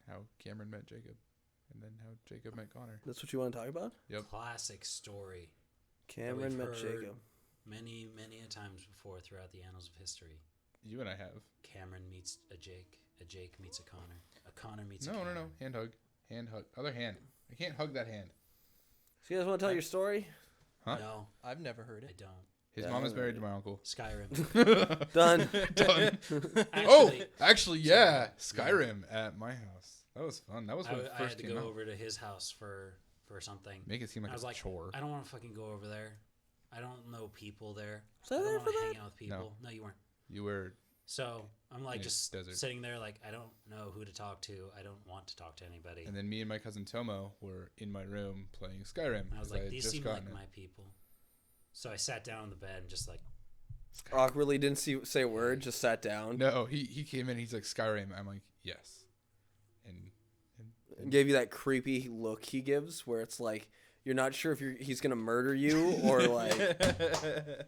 how Cameron met Jacob, and then how Jacob met Connor. that's what you want to talk about. Yep. Classic story. Cameron we've met heard. Jacob. Many a times before throughout the annals of history. You and I have. Cameron meets a Jake meets a Connor meets a No, Cameron. no, no. Hand hug. Other hand. I can't hug that hand. So you guys want to tell your story? Huh? No, I've never heard I it. don't. His Yeah, mom is I married to know. my uncle. Skyrim. Done. Done. Actually, Actually, yeah. Skyrim at my house. That was fun. That was I, when it I had first to came go out. over to his house for something. Make it seem like I was a like, chore. I don't want to fucking go over there. I don't know people there. Was I I there don't for want to that? hang out with people. No, you weren't. You were. So I'm like In a just desert. sitting there, like I don't know who to talk to. I don't want to talk to anybody. And then me and my cousin Tomo were in my room playing Skyrim. I was 'cause like, had these just seem gotten like it. my people. So I sat down on the bed and just like, Awkwardly didn't say a word. Just sat down. No, he came in. He's like Skyrim. I'm like yes. And gave you that creepy look he gives, where it's like you're not sure if he's gonna murder you or like,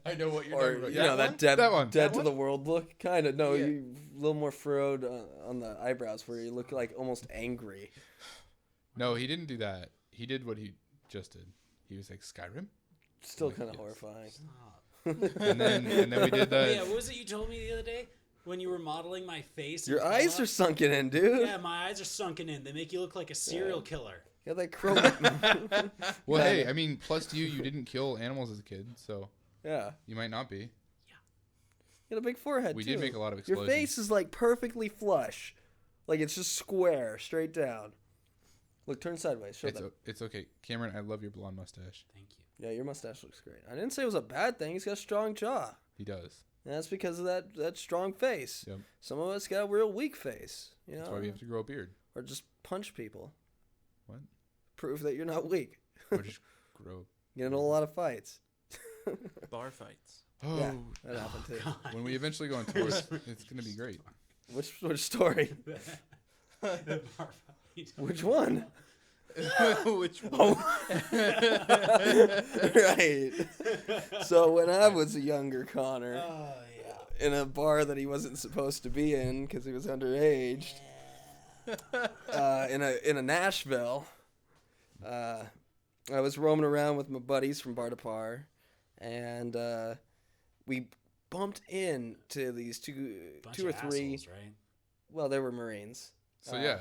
I know what you're or talking about. you Yeah. know that dead one. dead That to one? the world look. Kind of no, Yeah. you a little more furrowed on the eyebrows, where you look like almost angry. No, he didn't do that. He did what he just did. He was like Skyrim, Still Like, kind of yes. horrifying. Stop. and then we did Oh, yeah, the. what was it you told me the other day when you were modeling my face? Your in eyes Fallout? are sunken in, dude. Yeah, my eyes are sunken in. They make you look like a serial killer. You got that crow. Well, hey, I mean, plus to you didn't kill animals as a kid, so Yeah, you might not be. you got a big forehead. We too. did make a lot of Your explosions. face is like perfectly flush, like it's just square, straight down. Look, turn sideways. Show them. It's okay, Cameron. I love your blonde mustache. Thank you. Yeah, your mustache looks great. I didn't say it was a bad thing. He's got a strong jaw. He does. And that's because of that strong face. Yep. Some of us got a real weak face, you know, That's why we have to grow a beard. or just punch people. What? Prove that you're not weak. Or just grow. Get in a lot of fights. Bar fights. Oh, Yeah, that happened too. God. when we eventually go on tour, it's gonna be great. Which story? Which one? Which one? Oh, right. So when I was a younger Connor, Oh, yeah. in a bar that he wasn't supposed to be in because he was underage, in a Nashville, I was roaming around with my buddies from bar to bar, and we bumped into these two or three. Assholes, right? Well, they were Marines. So yeah,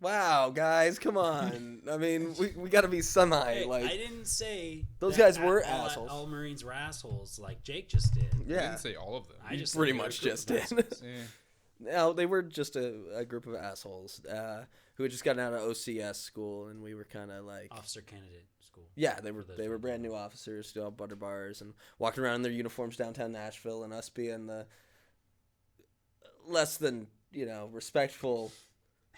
Wow, guys, come on. I mean, we got to be semi Hey, like. I didn't say Those that guys were all assholes. All Marines were assholes, like Jake just did. I Yeah, didn't say all of them. I just pretty said they were much a group just of did. assholes. Eh, no, they were just a group of assholes who had just gotten out of OCS school, and we were kind of like. Officer candidate school. Yeah, they were For those they were people. brand new officers, still at butter bars, and walking around in their uniforms downtown Nashville, and us being the less than respectful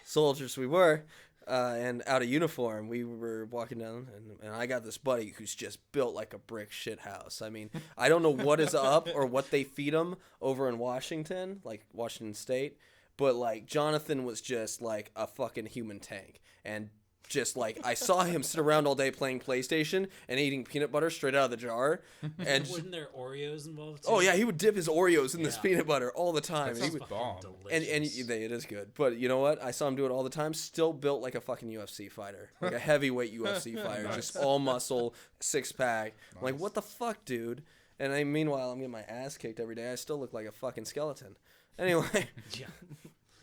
soldiers we were, and out of uniform, we were walking down, and I got this buddy who's just built like a brick shit house. I mean, I don't know what is up or what they feed him over in Washington, like Washington State, but like Jonathan was just like a fucking human tank, and just like I saw him sit around all day playing PlayStation and eating peanut butter straight out of the jar, and Wasn't there Oreos involved? oh too? yeah, he would dip his Oreos in this Yeah. peanut butter all the time. That And he sounds would, bomb. and Delicious. it is good, but you know what? I saw him do it all the time. Still built like a fucking UFC fighter, like a heavyweight UFC fighter, just all muscle, 6-pack. I'm like, Nice. what the fuck, dude? And meanwhile, I'm getting my ass kicked every day. I still look like a fucking skeleton. Anyway, Yeah.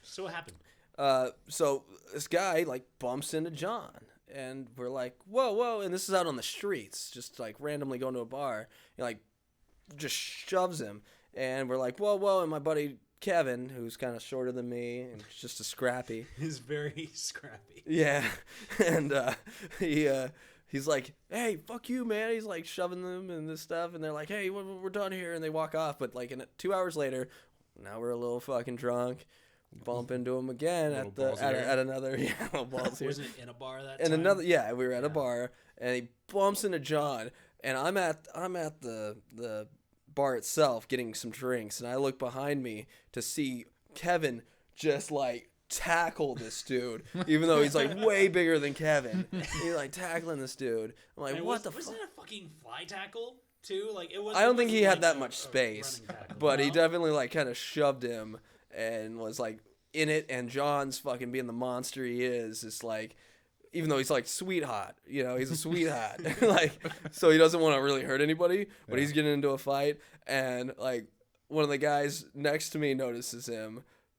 So what happened? so this guy like bumps into John, and we're like, whoa, and this is out on the streets, just like randomly going to a bar. He like just shoves him, and we're like, whoa, and my buddy Kevin, who's kind of shorter than me and just a scrappy. He's very scrappy. Yeah, and he's like, hey, fuck you, man. He's like shoving them and this stuff, and they're like, hey, we're done here, and they walk off. But like 2 hours later, now we're a little fucking drunk. Bump into him again Little at the balls here. at another little balls here. Wasn't it in a bar that And time? another, yeah, we were at a Yeah. bar, and he bumps into John, and I'm at the bar itself getting some drinks, and I look behind me to see Kevin just like tackle this dude, even though he's like way bigger than Kevin. He's like tackling this dude. I'm like, And what the fuck? Wasn't it a fucking fly tackle too? Like it was. I don't think he wasn't had like that a- much a space, running tackle, but he no? definitely like kind of shoved him and was like in it. And John's fucking being the monster he is like, even though he's like sweet hot, he's a sweet hot, like, so he doesn't want to really hurt anybody, but Yeah. he's getting into a fight, and like one of the guys next to me notices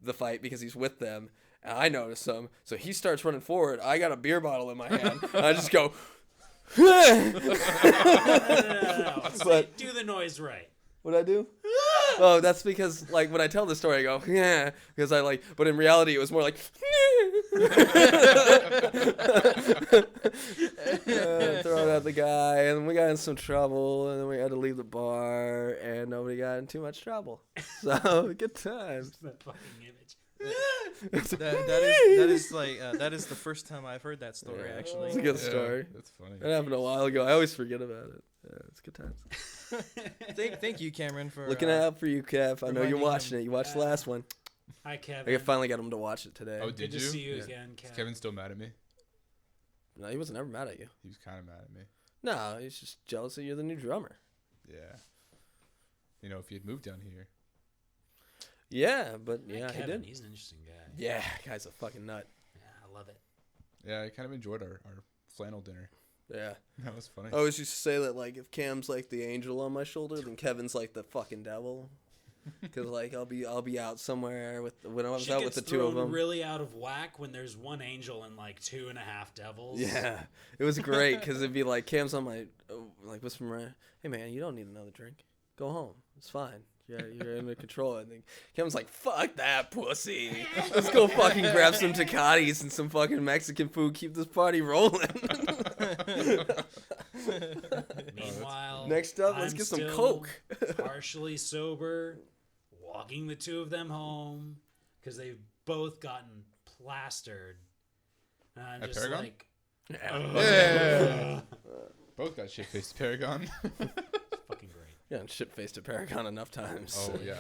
the fight because he's with them, and I notice him, so he starts running forward. I got a beer bottle in my hand, and I just go. No. But- do the noise right. What'd I do? Oh, that's because, like, when I tell the story, I go, yeah, because I, like, but in reality, it was more like, throwing at the guy, and we got in some trouble, and then we had to leave the bar, and nobody got in too much trouble. So, good times. That fucking image. That is the first time I've heard that story. Yeah. Actually, It's a good story. That's funny. It happened a while ago. I always forget about it. Yeah, it's good times. thank you, Cameron, for Looking out for you, Kev. I know you're reminding watching him. it. You watched the last one. Hi, Kevin. I finally got him to watch it today. Oh, Good did to you? see you Yeah. again, Is Kevin. Kevin still mad at me? No, he wasn't ever mad at you. He was kind of mad at me. No, he's just jealous that you're the new drummer. Yeah. You know, if he had moved down here. Yeah, but yeah, Kevin, he did. He's an interesting guy. Yeah, guy's a fucking nut. Yeah, I love it. Yeah, I kind of enjoyed our flannel dinner. Yeah. That was funny. I always used to say that, like, if Cam's like the angel on my shoulder, then Kevin's like the fucking devil. Because like I'll be out somewhere when I was Shit out with gets the two of thrown them. really out of whack when there's one angel and like 2.5 devils. Yeah, it was great because it'd be like Cam's on my like whispering around, hey man, you don't need another drink. Go home. It's fine. Yeah, you're under control. And then Cam's like, fuck that pussy. Let's go fucking grab some Tecatis and some fucking Mexican food. Keep this party rolling. Meanwhile, Next up, let's I'm get some still Coke. partially sober, walking the two of them home because they've both gotten plastered. And I'm At just Paragon? like, Yeah. Both got shit-faced Paragon. fucking great. Yeah, and shit faced at Paragon enough times. Oh, yeah.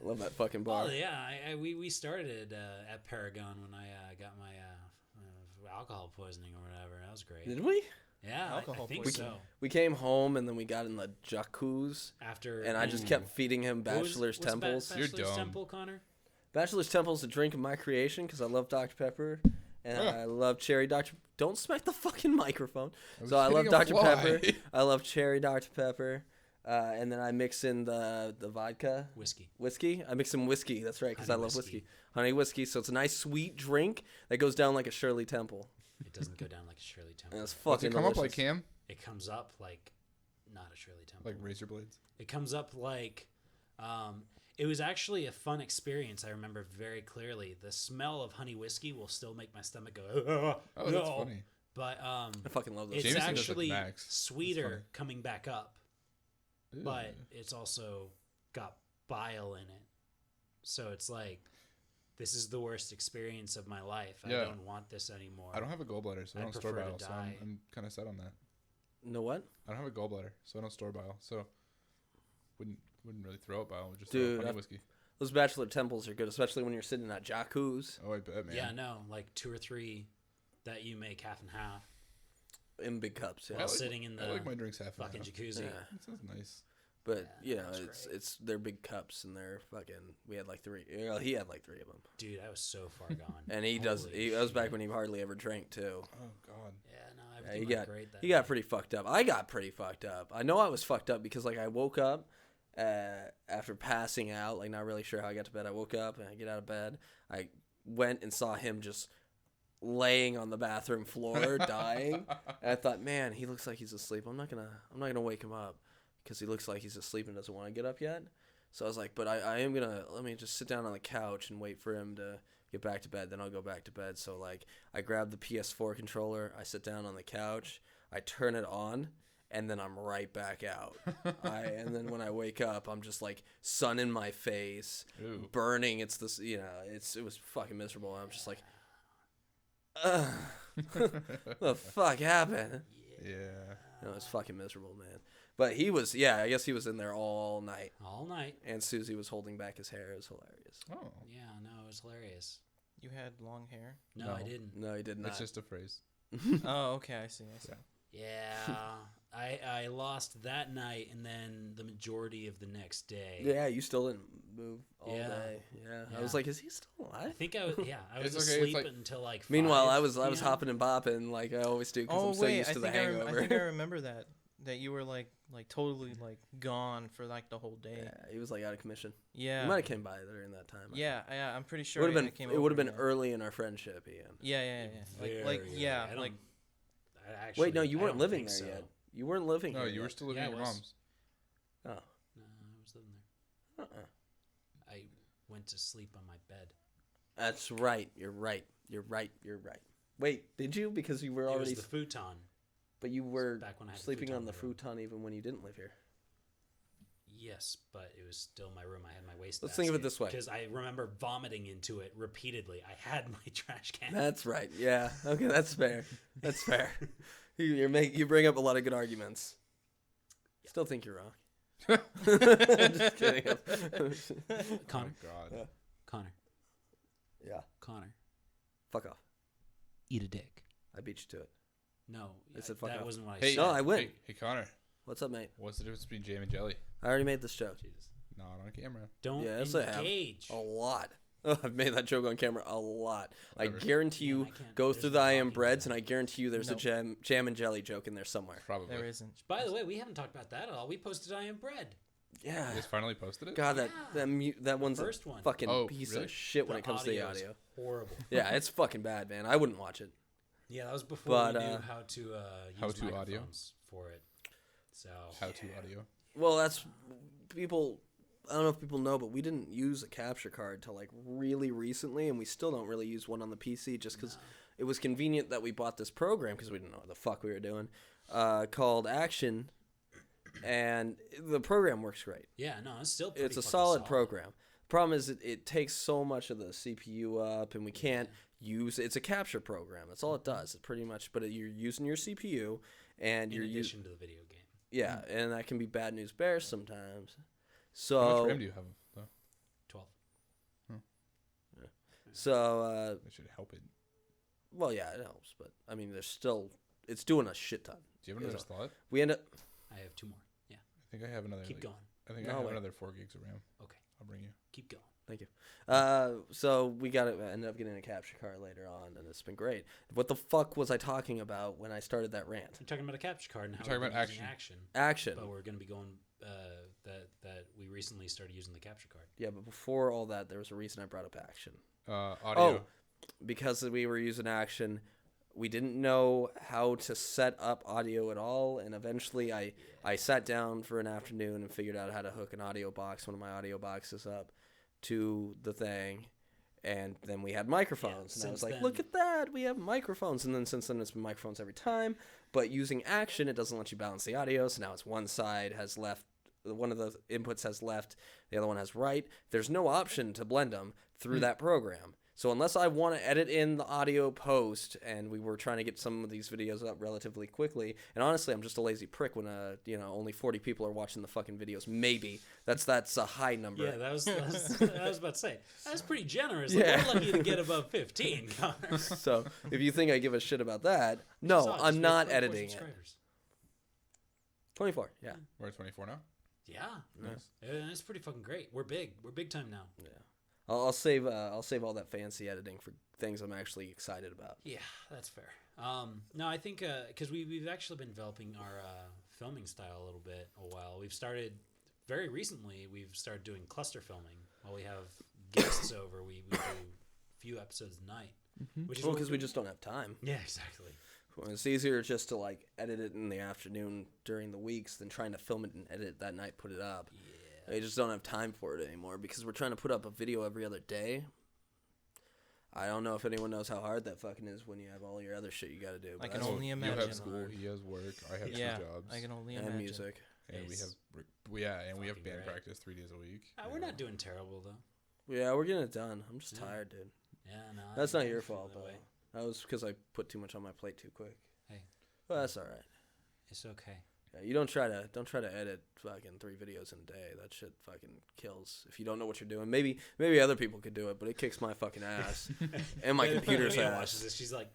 I love that fucking bar. Oh yeah, we started at Paragon when I got my alcohol poisoning or whatever. That was great. Did we? Yeah, Alcohol I think poisoning. so. We came home and then we got in the jacuzzi After and I just kept feeding him Bachelor's What's Temples. You're Bachelor's dumb. Temple, Connor. Bachelor's Temple's a drink of my creation because I love Dr. Pepper and Ugh. I love cherry Dr. Don't smack the fucking microphone. was So I love hitting a Dr. fly. Pepper. I love cherry Dr. Pepper. And then I mix in the vodka. Whiskey. I mix in whiskey. That's right, because I Honey love whiskey. whiskey. Honey whiskey. So it's a nice sweet drink that goes down like a Shirley Temple. It doesn't go down like a Shirley Temple. And it's What's fucking it come up like, delicious. Cam? It comes up like not a Shirley Temple. Like razor blades? It comes up like it was actually a fun experience. I remember very clearly. The smell of honey whiskey will still make my stomach go. Oh, that's no." funny. But I fucking love those. it's Jameson does, like, actually Max. That's sweeter funny. coming back up, Ew. but it's also got bile in it. So it's like, this is the worst experience of my life. Yeah. I don't want this anymore. I don't have a gallbladder, so I I'd don't store prefer to bile. So die. I'm kind of set on that. No what? I don't have a gallbladder, so I don't store bile. So wouldn't really throw up bile. Just Dude, throw up honey whiskey. Those Bachelor Temples are good, especially when you're sitting in that jacuzzi Oh, I bet, man. Yeah, no, like 2 or 3 that you make half and half in big cups. Yeah. while sitting in I the like my drinks half and fucking half. jacuzzi. Yeah. That sounds nice. But Yeah, you know, that's great. it's they're big cups and they're fucking. We had like 3. Well, he had like 3 of them, Dude, I was so far gone. and he does. Holy That was back shit. when he hardly ever drank too. Oh, God. Yeah, no, Yeah, everything he went got great that he got day. pretty fucked up. I got pretty fucked up. I know I was fucked up because like I woke up after passing out, like not really sure how I got to bed. I woke up and I get out of bed. I went and saw him just laying on the bathroom floor dying. And I thought, man, he looks like he's asleep. I'm not gonna wake him up because he looks like he's asleep and doesn't want to get up yet. So I was like, but I am gonna let me just sit down on the couch and wait for him to get back to bed. Then I'll go back to bed. So like I grab the PS4 controller. I sit down on the couch. I turn it on. And then I'm right back out. And then when I wake up, I'm just like sun in my face, Ooh. burning. It's this, you know, it was fucking miserable. I'm just like, what the fuck happened? Yeah. No, it was fucking miserable, man. But he was, yeah, I guess he was in there all night. All night. And Susie was holding back his hair. It was hilarious. Oh. Yeah, no, it was hilarious. You had long hair? No, No. I didn't. No, he did not. It's just a phrase. Oh, okay. I see. Yeah, I lost that night and then the majority of the next day. Yeah, you still didn't move all Yeah. day. Yeah. I Yeah. was like, is he still I alive? think I was. Yeah, I was It's okay, it's asleep like- until like. 5 Meanwhile, I was p.m. hopping and bopping like I always do because Oh I'm so wait, used I to the think I hangover. think I remember that you were like totally like gone for like the whole day. Yeah, he was like out of commission. Yeah. You might have came by during that time. Yeah, I'm pretty It sure. would have I came been. It would have over, been yeah. early in our friendship, Ian. Yeah. Very Like early. yeah, I like don't- I actually, Wait, no, you I weren't don't living think there so. yet. You weren't living No, here. you were yet. still living Yeah, at I your was. mom's. Oh. No, I was living there. Uh-uh. I went to sleep on my bed. That's right. You're right. You're right. You're right. Wait, did you? Because you were It already. was the futon. But you were back when I had the sleeping futon on the in the room. futon even when you didn't live here. Yes, but it was still my room. I had my waste. Let's think of it this way. because I remember vomiting into it repeatedly. I had my trash can. That's right. Yeah. Okay, that's fair. That's fair. You bring up a lot of good arguments. Still think you're wrong. Just kidding. Connor, Oh, God. Yeah. Connor, Yeah. Connor, Fuck off. eat a dick. I beat you to it. No, I said fuck that off. wasn't what I Hey, said. No, I win. Hey, Connor. What's up, mate? What's the difference between jam and jelly? I already made this joke. Jesus. Not on camera. Don't Yes, I have. engage. A lot. I've made that joke on camera a lot. Whatever. I guarantee Man, you, I can't- go there's through no the I am talking breads, and about I guarantee you there's Nope. a jam and jelly joke in there somewhere. Probably. There isn't. By the way, we haven't talked about that at all. We posted I Am Bread. Yeah. You guys finally posted it? God, that one's a First one. fucking Oh, piece really? of shit when The it comes to the audio is audio. horrible. Yeah, it's fucking bad, man. I wouldn't watch it. Yeah, that was before But, we knew how to use how-to audio? microphones for it. So How-to audio. Well, that's people. I don't know if people know, but we didn't use a capture card till like really recently, and we still don't really use one on the PC just because it was convenient that we bought this program because we didn't know what the fuck we were doing, called Action, and the program works great. yeah, no, it's still pretty It's a fucking solid program. Problem is, it takes so much of the CPU up, and we can't use. It's a capture program. That's all it does. It's pretty much, but you're using your CPU, and In you're using. addition to the video game. Yeah, and that can be bad news bears sometimes. How much So, RAM do you have, though? 12. so That should help it. well, yeah, it helps, but I mean, there's still it's doing a shit ton. Do you have another slot? We end up. I have 2 more. Yeah. I think I have another. Keep like- going. I think No, I have wait. another 4 gigs of RAM. Okay. I'll bring you. Keep going. Thank you. So we ended up getting a capture card later on, and it's been great. What the fuck was I talking about when I started that rant? We're talking about a capture card and how You're talking we're about using Action. Action. But we're going to be going that we recently started using the capture card. Yeah, but before all that, there was a reason I brought up Action. Audio. Oh, because we were using Action, we didn't know how to set up audio at all, and eventually I sat down for an afternoon and figured out how to hook an audio box, one of my audio boxes, up to the thing, and then we had microphones, and I was since like, then- look at that, we have microphones, and then since then it's been microphones every time, but using Action, it doesn't let you balance the audio, so now it's one side has left, one of the inputs has left, the other one has right. There's no option to blend them through that program. So unless I want to edit in the audio post, and we were trying to get some of these videos up relatively quickly, and honestly, I'm just a lazy prick when only 40 people are watching the fucking videos. Maybe that's a high number. Yeah, that was I was about to say. That's pretty generous. Like, Yeah. we're lucky to get above 15, Connor. So if you think I give a shit about that, no, Besides, I'm we have not 24 editing it. subscribers. 24, yeah. We're at 24 now. Yeah. Nice. It's pretty fucking great. We're big. We're big time now. Yeah. I'll save all that fancy editing for things I'm actually excited about. Yeah, that's fair. No, I think because we've actually been developing our filming style a little bit a while. We've started very recently. We've started doing cluster filming while we have guests over. We do a few episodes a night, which is Well, what because we're we doing. just don't have time. Yeah, exactly. It's easier just to like edit it in the afternoon during the weeks than trying to film it and edit it that night, put it up. Yeah. I just don't have time for it anymore because we're trying to put up a video every other day. I don't know if anyone knows how hard that fucking is when you have all your other shit you got to do. I but can that's- only You imagine. have school. He has work. I have Yeah, 2 jobs. I can only and imagine. music. And we It's have we have fucking band great. practice 3 days a week. We're not doing terrible though. Yeah, we're getting it done. I'm just Yeah. tired, dude. Yeah, no. That's I not your feel fault, that though. way. That was because I put too much on my plate too quick. Hey. Well, that's all right. It's okay. Yeah, you don't try to edit fucking 3 videos in a day. That shit fucking kills. If you don't know what you're doing, maybe other people could do it, but it kicks my fucking ass and my computer's Leah ass. watches this. She's like,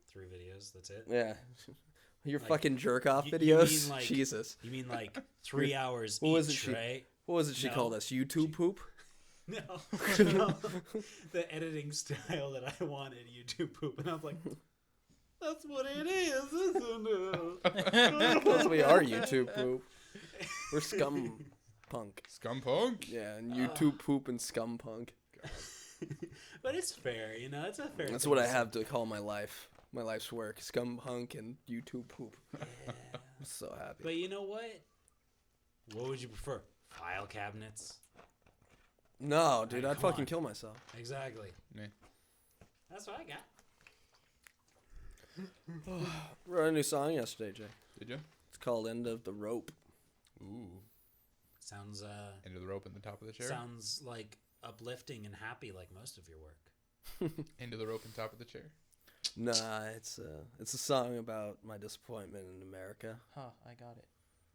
3 videos. That's it. Yeah, your Like, fucking jerk off you videos. mean, like- Jesus, You mean like 3 hours What was it each, she- right? what was it she No. called us? YouTube poop. No, no. The editing style that I wanted, YouTube poop, and I'm like, that's what it is, isn't it? Because we are YouTube poop. We're scum punk. Scumpunk. Yeah, and YouTube poop and scum punk. But it's fair, you know. It's a fair. That's thing what I to say. have to call my life. My life's work. Scum punk and YouTube poop. I'm so happy. But you know what? What would you prefer? File cabinets. No, dude, Hey, I'd come fucking on. kill myself. Exactly. Yeah. That's what I got. Wrote a new song yesterday, Jay. Did you? It's called "End of the Rope." Ooh. Sounds Into the rope in the top of the chair. sounds like uplifting and happy, like most of your work. Into the rope in top of the chair. Nah, it's a song about my disappointment in America. Huh, I got it.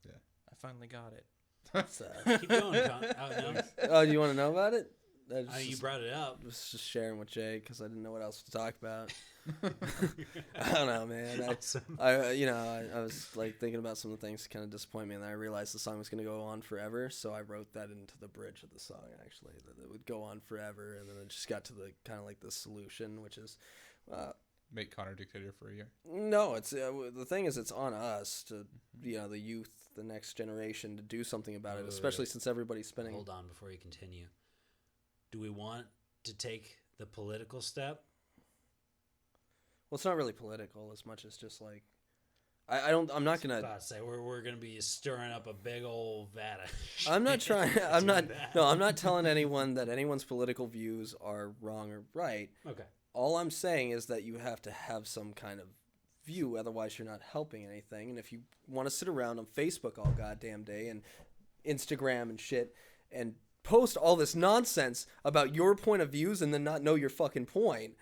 Yeah. I finally got it. It's, Keep going, Con. Oh, no. oh, do you want to know about it? You brought it up. Was just sharing with Jay because I didn't know what else to talk about. I don't know, man. Awesome. I was like thinking about some of the things that kind of disappoint me, and then I realized the song was going to go on forever, so I wrote that into the bridge of the song. Actually, that it would go on forever, and then it just got to the kind of like the solution, which is. Make Connor dictator for a year. No, it's the thing is, it's on us to, the youth, the next generation, to do something about it, especially since everybody's spending. Hold on before you continue. Do we want to take the political step? Well, it's not really political as much as just like, I'm not gonna. About to say we're gonna be stirring up a big old vat of shit. I'm not trying. I'm Do not. that. No, I'm not telling anyone that anyone's political views are wrong or right. Okay. All I'm saying is that you have to have some kind of view, otherwise you're not helping anything. And if you want to sit around on Facebook all goddamn day and Instagram and shit and post all this nonsense about your point of views and then not know your fucking point,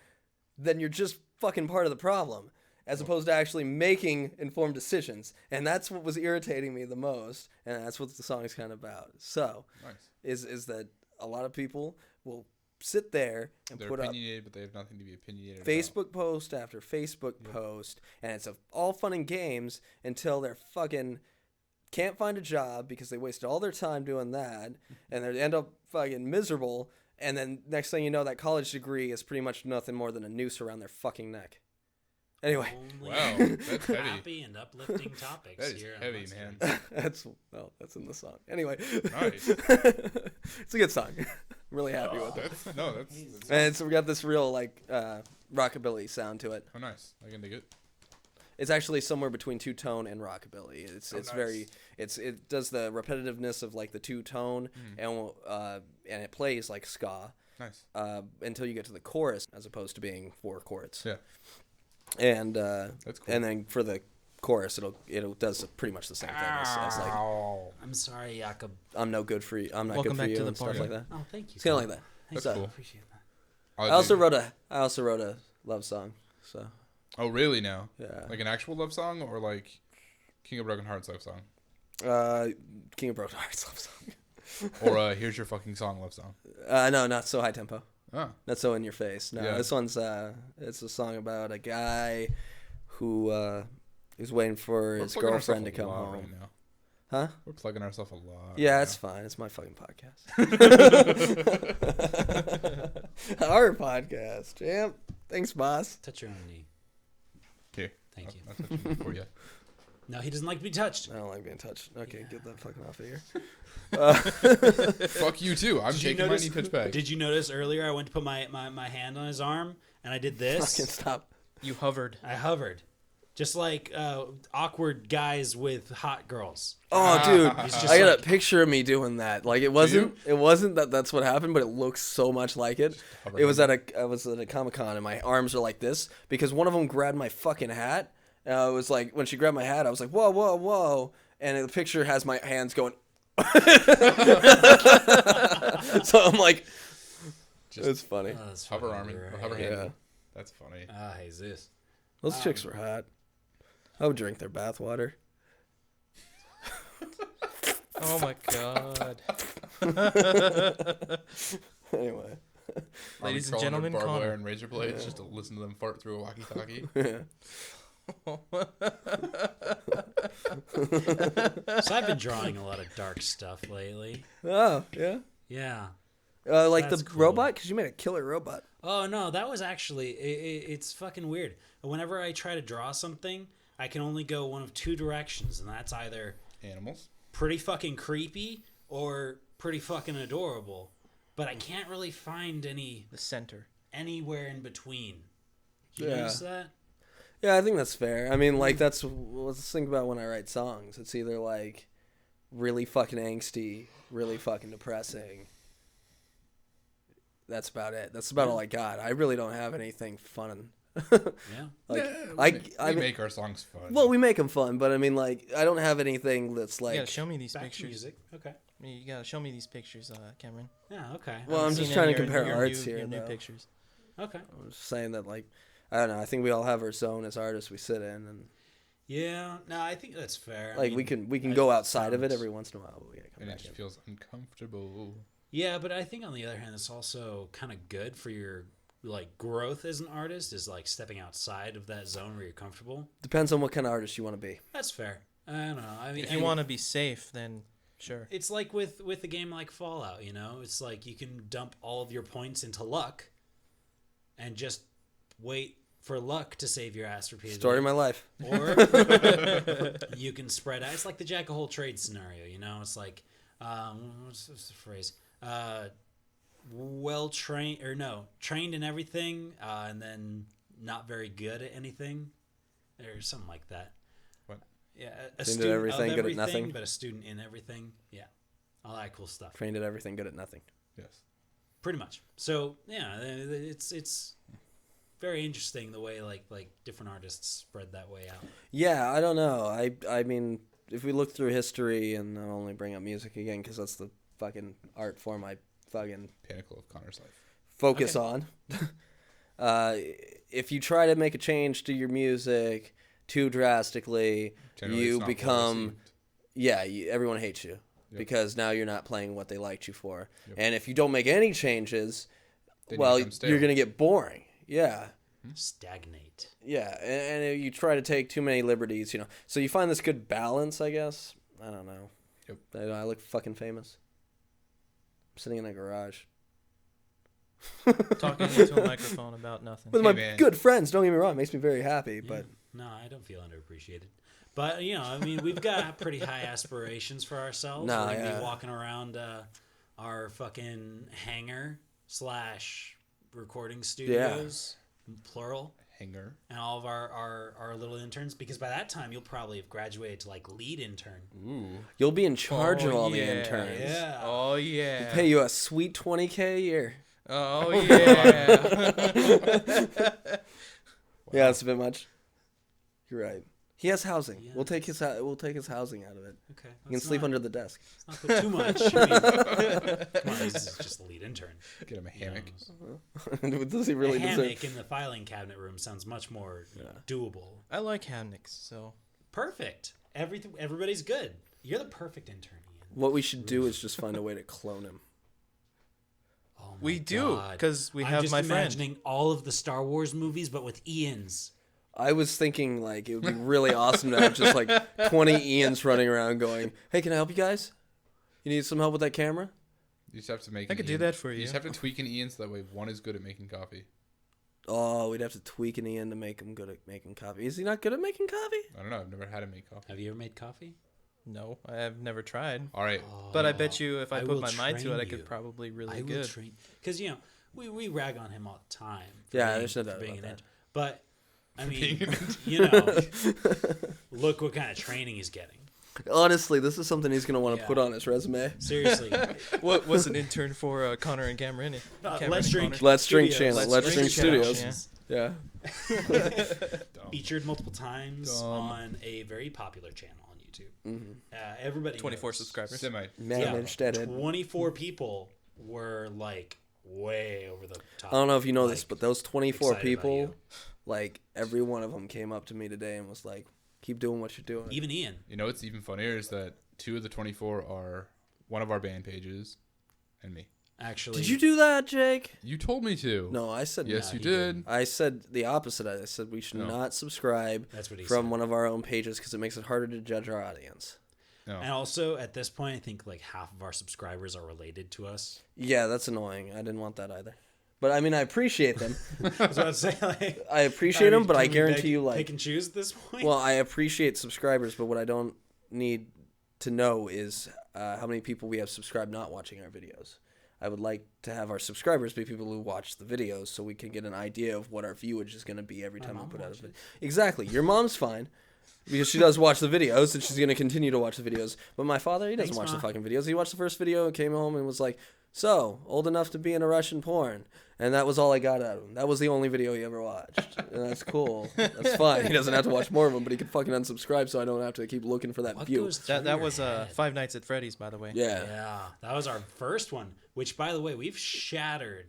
then you're just fucking part of the problem, as opposed to actually making informed decisions. And that's what was irritating me the most, and that's what the song is kind of about. So, Nice. is that a lot of people will sit there and They're put up opinionated, but they have nothing to be opinionated Facebook post after Facebook post, and it's all fun and games until they're fucking can't find a job because they wasted all their time doing that, and they end up fucking miserable, and then next thing you know, that college degree is pretty much nothing more than a noose around their fucking neck. Anyway. Only Wow, that's heavy. happy and uplifting topics That is here. on heavy, Let's man. Go. That's in the song. Anyway. Nice. It's a good song. I'm really happy with it. That's And so we got this real like rockabilly sound to it. oh nice. I can dig it. It's actually somewhere between two-tone and rockabilly. It's nice. very it does the repetitiveness of like the two-tone and it plays like ska Nice. until you get to the chorus, as opposed to being 4 chords. Yeah. And That's cool. and then for the chorus, it does pretty much the same thing as like I'm sorry, Jakob. I'm no good for you. I'm not Welcome good for back you to the and stuff party. like that. Oh, thank you. It's kind of like that. Thanks, So- I cool. appreciate that. I also wrote a love song. So Oh really? Now? yeah. Like an actual love song or like King of Broken Hearts love song King of Broken Hearts love song. or Here's Your Fucking Song love song. No, not so high tempo. Oh. Not so in your face. No, Yeah. this one's it's a song about a guy who is waiting for We're his plugging girlfriend to ourselves a come lot home. right now. Huh? We're plugging ourselves a lot. Yeah, right it's now. fine. It's my fucking podcast. Our podcast, champ. Thanks, boss. Touch your own knee. Here. Thank you. I'll touch it for you. No, he doesn't like to be touched. I don't like being touched. Okay, get that fucking off of here. Fuck you too. I'm Did you taking my notice- knee touch back. Did you notice earlier I went to put my hand on his arm and I did this? Fucking stop. You hovered. I hovered. Just like awkward guys with hot girls. Oh, dude, It's just I got like- a picture of me doing that. Like it wasn't that's what happened, but it looks so much like it. hover It was at a Comic-Con, and my arms are like this because one of them grabbed my fucking hat. It was like when she grabbed my hat, I was like, whoa, whoa, whoa, and the picture has my hands going. So I'm like, Just it's funny. Oh, that's hover fucking arming. great. Hover hand. Yeah, That's funny. Ah, Jesus. those chicks were hot. I would drink their bathwater. Oh my god. Anyway, Ladies and Army crawling gentlemen, under barbed wire Connor. and razor blades just to listen to them fart through a walkie-talkie. yeah. So I've been drawing a lot of dark stuff lately. Oh yeah. Yeah. Like That's the cool. robot, because you made a killer robot. Oh no, that was actually it's fucking weird. Whenever I try to draw something, I can only go one of 2 directions, and that's either Animals. pretty fucking creepy or pretty fucking adorable. But I can't really find The center. anywhere in between. Did you Yeah. notice that? Yeah, I think that's fair. I mean, like, let's think about when I write songs. It's either, like, really fucking angsty, really fucking depressing. That's about it. That's about all I got. I really don't have anything fun. Yeah. Like, We make our songs fun. well, we make them fun, but I mean, like, I don't have anything that's You like. gotta show me these Back to pictures. music. Okay. You gotta show me these pictures, Cameron. Yeah. Okay. Well, I'm Haven't just seen trying any to of compare your arts new, here, your new though. pictures. Okay. I'm just saying that, like, I don't know. I think we all have our zone as artists we sit in, and Yeah. No, I think that's fair. I like mean, we can I go outside of it found- every once in a while. But we gotta come and it back just in. feels uncomfortable. Yeah, but I think on the other hand, it's also kind of good for your like growth as an artist. Is like stepping outside of that zone where you're comfortable. Depends on what kind of artist you want to be. That's fair. I don't know. I mean, If you want to be safe, then sure. it's like with a game like Fallout. You know, it's like you can dump all of your points into luck, and just wait for luck to save your ass repeatedly. Story of my life. Or you can spread out. It's like the jack of all trades scenario, you know? It's like, what's the phrase? Well trained, or no, trained in everything, and then not very good at anything, or something like that. What? Yeah, Trained at student of everything, good at everything, nothing. but a student in everything. Yeah, all that cool stuff. Trained at everything, good at nothing. Yes. Pretty much. So yeah, it's very interesting the way like different artists spread that way out. Yeah, I don't know. I mean, if we look through history, and I'll only bring up music again because that's the fucking art form I fucking Pinnacle of Connor's life. focus Okay. on. If you try to make a change to your music too drastically, Generally, it's you not well become received. everyone hates you Yep. because now you're not playing what they liked you for. Yep. And if you don't make any changes, Then you well, become stale. you're gonna get boring. Yeah. Stagnate. Yeah, and if you try to take too many liberties, So you find this good balance, I guess. I don't know. Yep. I look fucking famous. I'm sitting in a garage Talking into a microphone about nothing. with Hey, my man. good friends. Don't get me wrong; it makes me very happy. But No, I don't feel underappreciated. But I mean, we've got pretty high aspirations for ourselves. Nah, We're gonna yeah. be walking around our fucking hangar / recording studios, plural, Hanger. and all of our little interns. Because by that time, you'll probably have graduated to like lead intern. Ooh. you'll be in charge of Oh, all the yeah. interns. Yeah. Oh yeah. Pay you a sweet $20K a year. Oh yeah. Yeah, that's a bit much. You're right. He has housing. Yeah. We'll take his housing out of it. Okay. You can sleep under the desk. Let's not put too much. I mean, come on, he's just a lead intern. Get him a you know. hammock. Does he really a deserve? hammock in the filing cabinet room sounds much more doable. I like hammocks, so Perfect. Everybody's good. You're the perfect intern, Ian. What we should do is just find a way to clone him. Oh my we do God. because we I'm have just my friend. imagining all of the Star Wars movies, but with Ian's. I was thinking like it would be really awesome to have just like 20 Ians running around going, "Hey, can I help you guys? You need some help with that camera?" You just have to make. I an could do Ian. that for You you. just have to tweak an Ian so that way one is good at making coffee. Oh, we'd have to tweak an Ian to make him good at making coffee. Is he not good at making coffee? I don't know. I've never had him make coffee. Have you ever made coffee? No, I have never tried. All right. But I bet you if I I put will my mind to train it, I you. could probably really I will good. train because we rag on him all the time. For Yeah, being, there's no for doubt being about an that. int- But I mean, being an look what kind of training he's getting. Honestly, this is something he's going to want to Yeah. put on his resume. Seriously, What's an intern for Connor and Cameron? Let's Drink. Let's Drink Studios. channel. Let's Let's Drink Drink channel, Studios. yeah. Yeah. Featured multiple times Dumb. on a very popular channel on YouTube. Everybody 24 knows. subscribers. Semi. Managed edit. 24 people were like way over the top. I don't know if you know Like, this, but those 24 excited about people, you. like every one of them came up to me today and was like, "Keep doing what you're doing." Even Ian. You know what's even funnier is that 2 of the 24 are one of our band pages and me. Actually, Did you do that, Jake? You told me to. No, I said Yes, No, you he did. didn't. I said the opposite. I said we should No. not subscribe That's what he from said. one of our own pages because it makes it harder to judge our audience. No. And also, at this point, I think like half of our subscribers are related to us. Yeah, that's annoying. I didn't want that either. But I mean, I appreciate them. I was about to say, like, I appreciate them, but I can we guarantee pick- you, like, pick and choose at this point. well, I appreciate subscribers, but what I don't need to know is how many people we have subscribed not watching our videos. I would like to have our subscribers be people who watch the videos so we can get an idea of what our viewage is going to be every My time we mom put out a watches. video. Exactly. Your mom's fine because she does watch the videos and she's going to continue to watch the videos. But my father, he doesn't Thanks, watch Ma. the fucking videos. He watched the first video and came home and was like, "So, old enough to be in a Russian porn." And that was all I got out of him. That was the only video he ever watched. And that's cool. That's fine. He doesn't have to watch more of them, but he can fucking unsubscribe so I don't have to keep looking for that what view. goes through That your was head? Five Nights at Freddy's, by the way. Yeah. Yeah, that was our first one. Which, by the way, we've shattered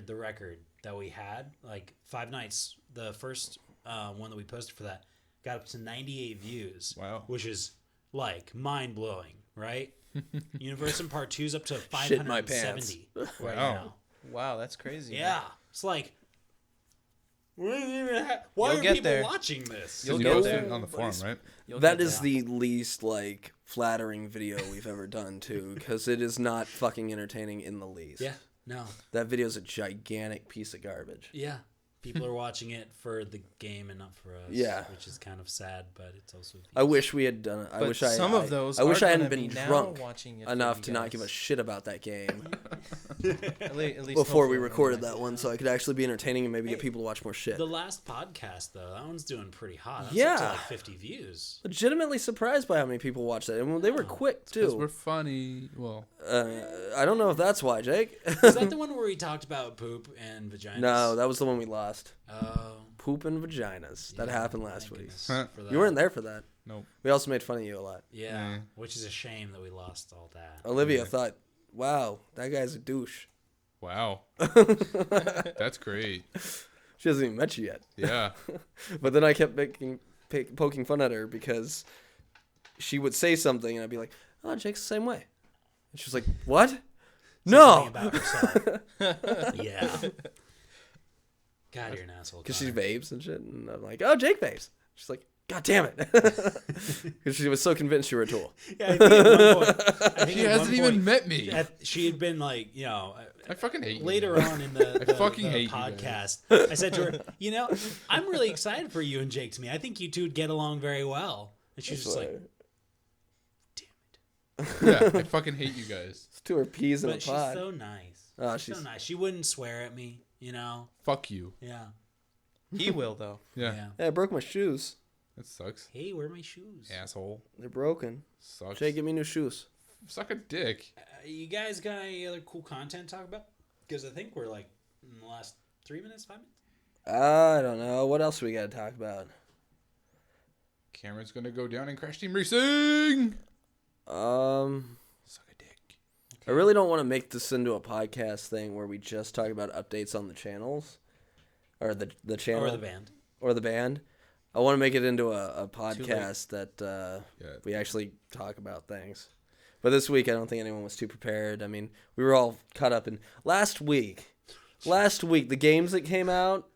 the record that we had. Like 5 nights, the first one that we posted for that got up to 98 views. Wow. Which is like mind blowing, right? Universim Part 2's up to Shit my pants. 570 right Wow. now. Wow, that's crazy. Yeah, it's like, why You'll are get people there. watching this? You'll get post there. it on the forum, right? You'll That get is the least like flattering video we've ever done too, because it is not fucking entertaining in the least. Yeah, no, That video's a gigantic piece of garbage. yeah. People are watching it for the game and not for us. Yeah. Which is kind of sad, but it's also. I wish we had done it. I But wish I. some of those I wish are I hadn't gonna been be now drunk watching it for enough you to not guys. give a shit about that game At least before we hopefully, recorded anyways. that one, so I could actually be entertaining and maybe get Hey, people to watch more shit. The last podcast though, that one's doing pretty hot. That's up Yeah. to like 50 views. Legitimately surprised by how many people watched that, and they were quick Because too. we're funny. Well, I don't know if that's why, Jake. Is that the one where we talked about poop and vaginas? No, that was the one we lost. Oh, Poop and vaginas. That yeah, happened last thank week. goodness Huh. for that. You weren't there for that. nope. We also made fun of you a lot. Yeah, Yeah. which is a shame that we lost all that. Olivia Yeah. thought, "Wow, that guy's a douche." Wow. That's great. She hasn't even met you yet. Yeah. But then I kept poking fun at her because she would say something and I'd be like, "Oh, Jake's the same way." And she was like, "What? Say No." something about herself. Yeah. God, you're an asshole. Because she Connor. vapes and shit. And I'm like, "Oh, Jake vapes." She's like, "God damn it." Because she was so convinced you were a tool. Yeah, I think at one point, I think She at hasn't one even point, met me. she had been like, I fucking hate later you. on in the fucking the hate you podcast, I said to her, I'm really excited for you and Jake to me. I think you two would get along very well. And she's just like, Yeah, I fucking hate you guys. It's two her peas in a but she's pod. so nice. Oh, She's she's so nice. She wouldn't swear at me, Fuck you. Yeah. He will though. Yeah. Yeah, I broke my shoes. That sucks. Hey, where are my shoes? Asshole. They're broken. Sucks. Jake, get me new shoes. Suck a dick. You guys got any other cool content to talk about? Because I think we're like in the last 3 minutes, 5 minutes. I don't know. What else we got to talk about? Cameron's gonna go down and crash team racing. Suck a dick. I really don't want to make this into a podcast thing where we just talk about updates on the channels, or the channel, Or the band. or the band. I want to make it into a podcast that Yeah. we actually talk about things. But this week, I don't think anyone was too prepared. I mean, we were all caught up in last week, the games that came out.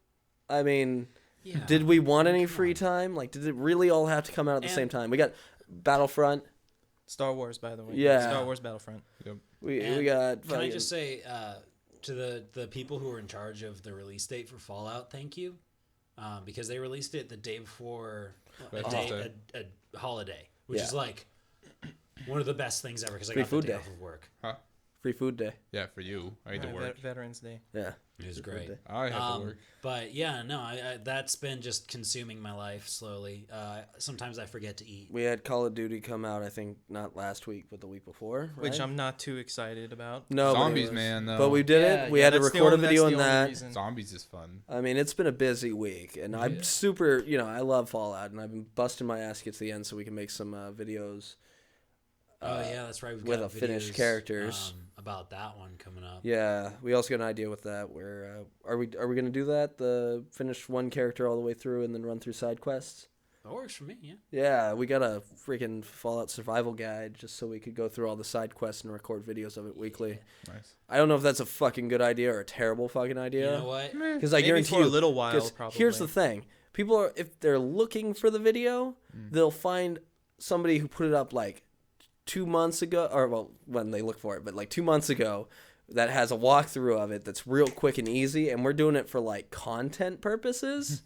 I mean, Yeah. did we want any free time? Like, did it really all have to come out at the And- same time? We got Battlefront. Star Wars, by the way. Yeah. Star Wars Battlefront. We And got. Can I fucking- just say to the people who were in charge of the release date for Fallout, thank you, because they released it the day before a holiday, which Yeah. is like one of the best things ever because I Free got food the day day. off of work. Free food day. Yeah, for you. I had to work. Veterans Day. Yeah. It was Free food great. day. I had to work. But yeah, no, I that's been just consuming my life slowly. Sometimes I forget to eat. We had Call of Duty come out, I think, not last week, but the week before. Which right? I'm not too excited about. No, but it Zombies, was- man, though. But we did it. We had to that's the record a only- video that's on the only that. reason. Zombies is fun. I mean, it's been a busy week, and I'm super. I love Fallout, and I've been busting my ass to get to the end so we can make some videos. Oh yeah, that's right. We've with got a finished videos, characters. about that one coming up. Yeah, we also got an idea with that. Where are we gonna do that? The finish one character all the way through and then run through side quests. That works for me. Yeah. Yeah, we got a freaking Fallout survival guide just so we could go through all the side quests and record videos of it weekly. Nice. I don't know if that's a fucking good idea or a terrible fucking idea. You know what? Because I Maybe guarantee for you, a little while, 'cause probably. here's the thing: people are, if they're looking for the video, they'll find somebody who put it up like 2 months ago, or well, when they look for it, but like 2 months ago, that has a walkthrough of it that's real quick and easy, and we're doing it for like content purposes.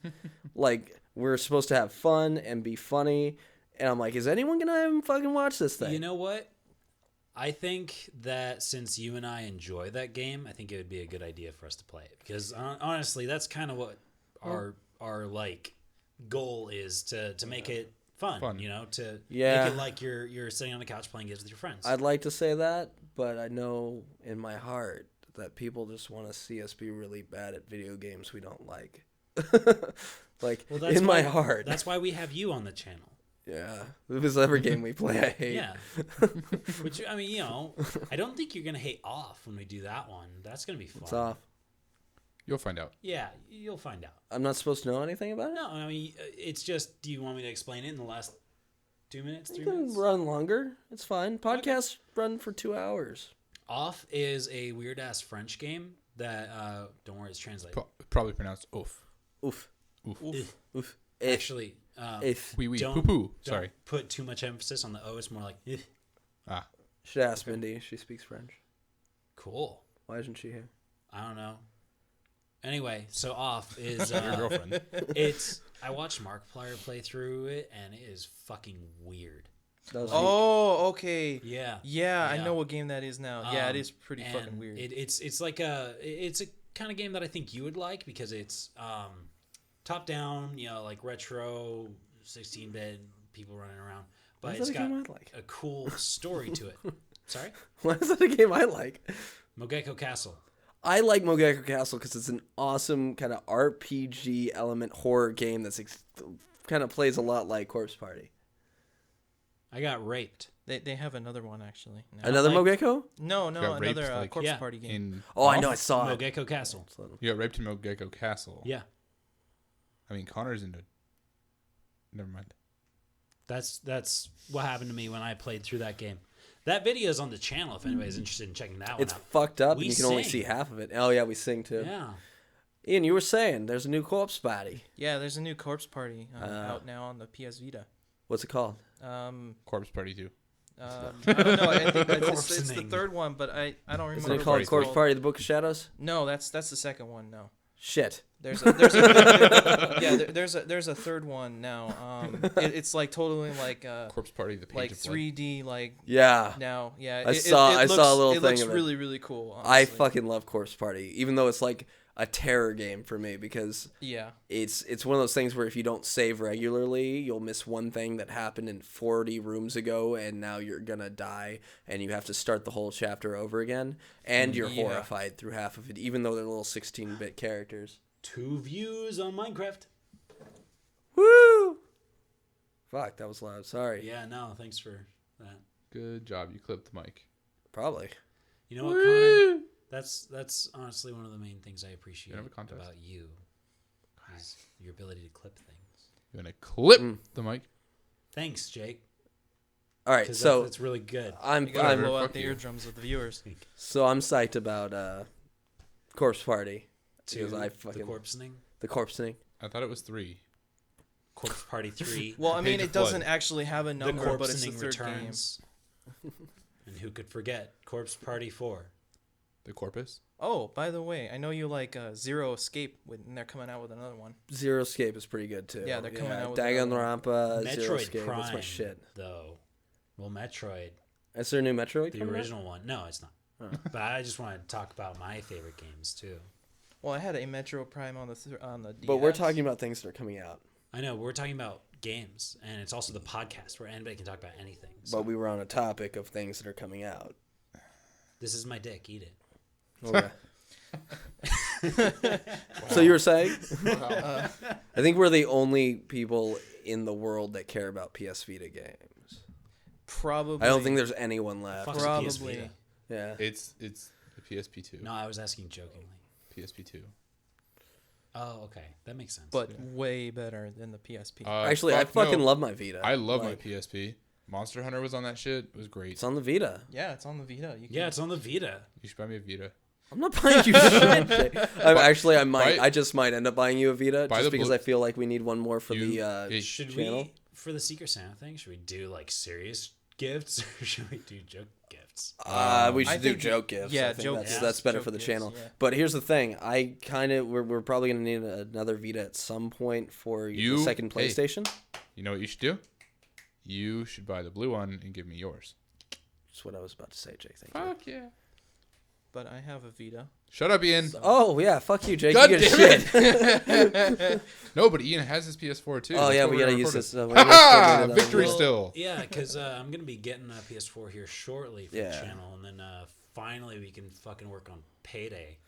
Like we're supposed to have fun and be funny, and I'm like, is anyone gonna even fucking watch this thing? You know what? I think that since you and I enjoy that game, I think it would be a good idea for us to play it because honestly, that's kind of what our like goal is to make it fun. Fun. To Yeah. make it like you're sitting on the couch playing games with your friends. I'd like to say that, but I know in my heart that people just want to see us be really bad at video games we don't like. Like, Well, that's in my why- heart. That's why we have you on the channel. Yeah. If it's every game we play, I hate. Yeah. Which I mean, I don't think you're gonna hate off when we do that one. That's gonna be fun. It's off. You'll find out. Yeah, you'll find out. I'm not supposed to know anything about it? No, I mean, it's just. Do you want me to explain it in the last 2 minutes, You 3 can minutes. run longer. It's fine. Podcasts run for 2 hours. Off is a weird ass French game that don't worry, it's translated. Probably pronounced oof. Oof. Oof. Oof. Oof. Actually, If. Wee wee. Don't- Poo poo. don't Sorry. put too much emphasis on the O. It's more like Ah. Should ask Mindy. She speaks French. cool. Why isn't she here? I don't know. Anyway, so off is Your girlfriend. it's. I watched Markiplier play through it, and it is fucking weird. That was Oh, okay. Yeah. Yeah, I Yeah. know what game that is now. Yeah, it Um, is pretty and fucking weird. It's like it's a kind of game that I think you would like because it's top down, like retro 16-bit people running around, but Why it's is that a got game I like? a cool story to it. Sorry, Why is that a game I like? Mogeko Castle. I like Mogeko Castle because it's an awesome kind of RPG element horror game that's kind of plays a lot like Corpse Party. I got raped. They have another one actually. now. Another like- Mogeko? No, Got raped, another like- Corpse Yeah. Party game. In Oh, I know. I Off? saw it. Mogeko Castle. You got raped in Mogeko Castle. Yeah, I mean, Connor's into. Never mind. that's what happened to me when I played through that game. That video is on the channel if anybody's interested in checking that one It's out. fucked up, We and you can only sing. see half of it. Oh, yeah, we sing too. Yeah. Ian, you were saying there's a new Corpse Party. Yeah, there's a new Corpse Party out now on the PS Vita. What's it called? Corpse Party 2. I don't know. I think it's the Corpsening. third one, but I don't remember. Isn't it what called it's Corpse Party: The Book of Shadows? No, that's the second one. No. Shit. There's a third one now. It's like totally like Corpse Party: The Page like of Blood. 3D like Yeah. now. Yeah, I saw a little it thing looks of it. really really cool. I honestly. fucking love Corpse Party, even though it's like a terror game for me because Yeah. it's one of those things where if you don't save regularly, you'll miss one thing that happened in 40 rooms ago, and now you're gonna die, and you have to start the whole chapter over again, and you're Yeah. horrified through half of it, even though they're little 16-bit characters. 2 views on Minecraft. Woo! Fuck, that was loud. Sorry. Yeah, no, thanks for that. Good job. You clipped the mic. Probably. You know what, Connor? That's honestly one of the main things I appreciate have a contest? about you. Is your ability to clip things. You want to clip Mm. the mic? Thanks, Jake. All right, 'Cause so that's really good. I'm You gotta Whatever, blow out fuck the you. eardrums of the viewers. I'm psyched about Corpse Party because To I the fucking corpsening. the corpsening. I thought it was 3. Corpse Party 3. Well, I mean, Page it of Blood. doesn't actually have a the number, but it's the corpsening third game. returns. And who could forget Corpse Party 4? The Corpus? Oh, by the way, I know you like Zero Escape, and they're coming out with another one. Zero Escape is pretty good too. Yeah, they're coming out with Danganronpa, Zero Metroid Escape. Prime, That's my shit. though. Well, Metroid, Is there a new Metroid? the coming out? original one. No, it's not. But I just want to talk about my favorite games too. Well, I had a Metro Prime on the DS. But we're talking about things that are coming out. I know we're talking about games, and it's also the podcast where anybody can talk about anything. So But we were on a topic of things that are coming out. this is my dick. Eat it. Okay. So you were saying? Wow. I think we're the only people in the world that care about PS Vita games. Probably. I don't think there's anyone left. Fuck's a Probably. PS Vita. Yeah. it's the PSP 2. No, I was asking jokingly. PSP 2. Oh, okay, that makes sense. But way better than the PSP. Actually, I fucking love my Vita. I love Like, my PSP. Monster Hunter was on that shit. It was great. It's on the Vita. Yeah, it's on the Vita. You can, yeah, it's on the Vita. You should buy me a Vita. I'm not buying you shit. I might. buy- I just might end up buying you a Vita buy just the because blue- I feel like we need one more for You- the. it- Should channel? we, for the Secret Santa thing, should we do like serious gifts or should we do joke gifts? We I should do think- joke gifts. yeah, I think joke that's, gifts. that's better Joke for the gifts, channel. yeah. But here's the thing: we're probably gonna need another Vita at some point for the second hey. PlayStation. You know what you should do? You should buy the blue one and give me yours. That's what I was about to say, Jake. Thank you. Fuck yeah. But I have a Vita. Shut up, Ian. Oh yeah, fuck you, Jake. God you get damn shit. No, but Ian has his PS4 too. Oh That's yeah, what we we're gotta gonna use record this. with. We're gonna Ha! still do that. Victory still. Yeah, because I'm gonna be getting a PS4 here shortly for Yeah. the channel, and then finally we can fucking work on Payday.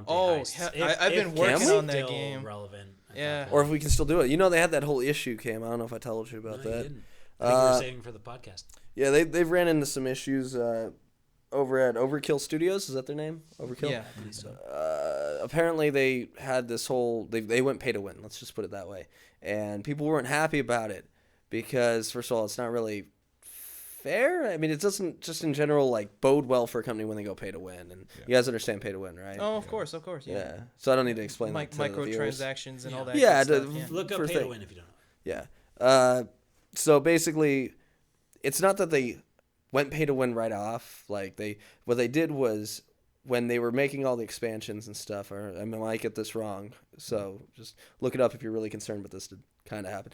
Oh, I've been working on that still game. Relevant. at Yeah. that point. Or if we can still do it. You know, they had that whole issue, Cam. I don't know if I told you about No, you that. didn't. I think we Uh, were saving for the podcast. Yeah, they've ran into some issues over at Overkill Studios. Is that their name? Overkill. Yeah. I believe so. Apparently they had this whole they went pay to win. Let's just put it that way. And people weren't happy about it because first of all, it's not really fair. I mean, it doesn't just in general like bode well for a company when they go pay to win, and you guys understand pay to win, right? Oh, of course, Yeah. So I don't need to explain that to the viewers. Microtransactions and all that. Yeah, good stuff, Look up for pay thing. to win if you don't know. Yeah. So basically, it's not that they went pay to win right off. Like what they did was when they were making all the expansions and stuff. Or I might get this wrong, so just look it up if you're really concerned. But this did kind of happen.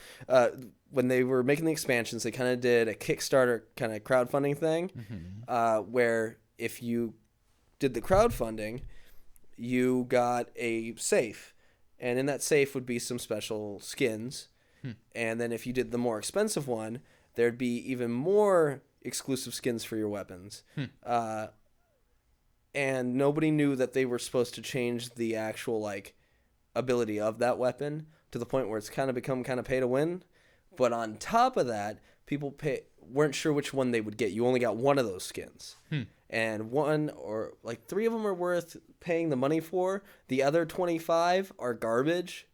When they were making the expansions, they kind of did a Kickstarter kind of crowdfunding thing, where if you did the crowdfunding, you got a safe, and in that safe would be some special skins. And then if you did the more expensive one, there'd be even more exclusive skins for your weapons. And nobody knew that they were supposed to change the actual like ability of that weapon to the point where it's kind of become kind of pay to win. But on top of that, people weren't sure which one they would get. You only got one of those skins. And one or like 3 of them are worth paying the money for. The other 25 are garbage.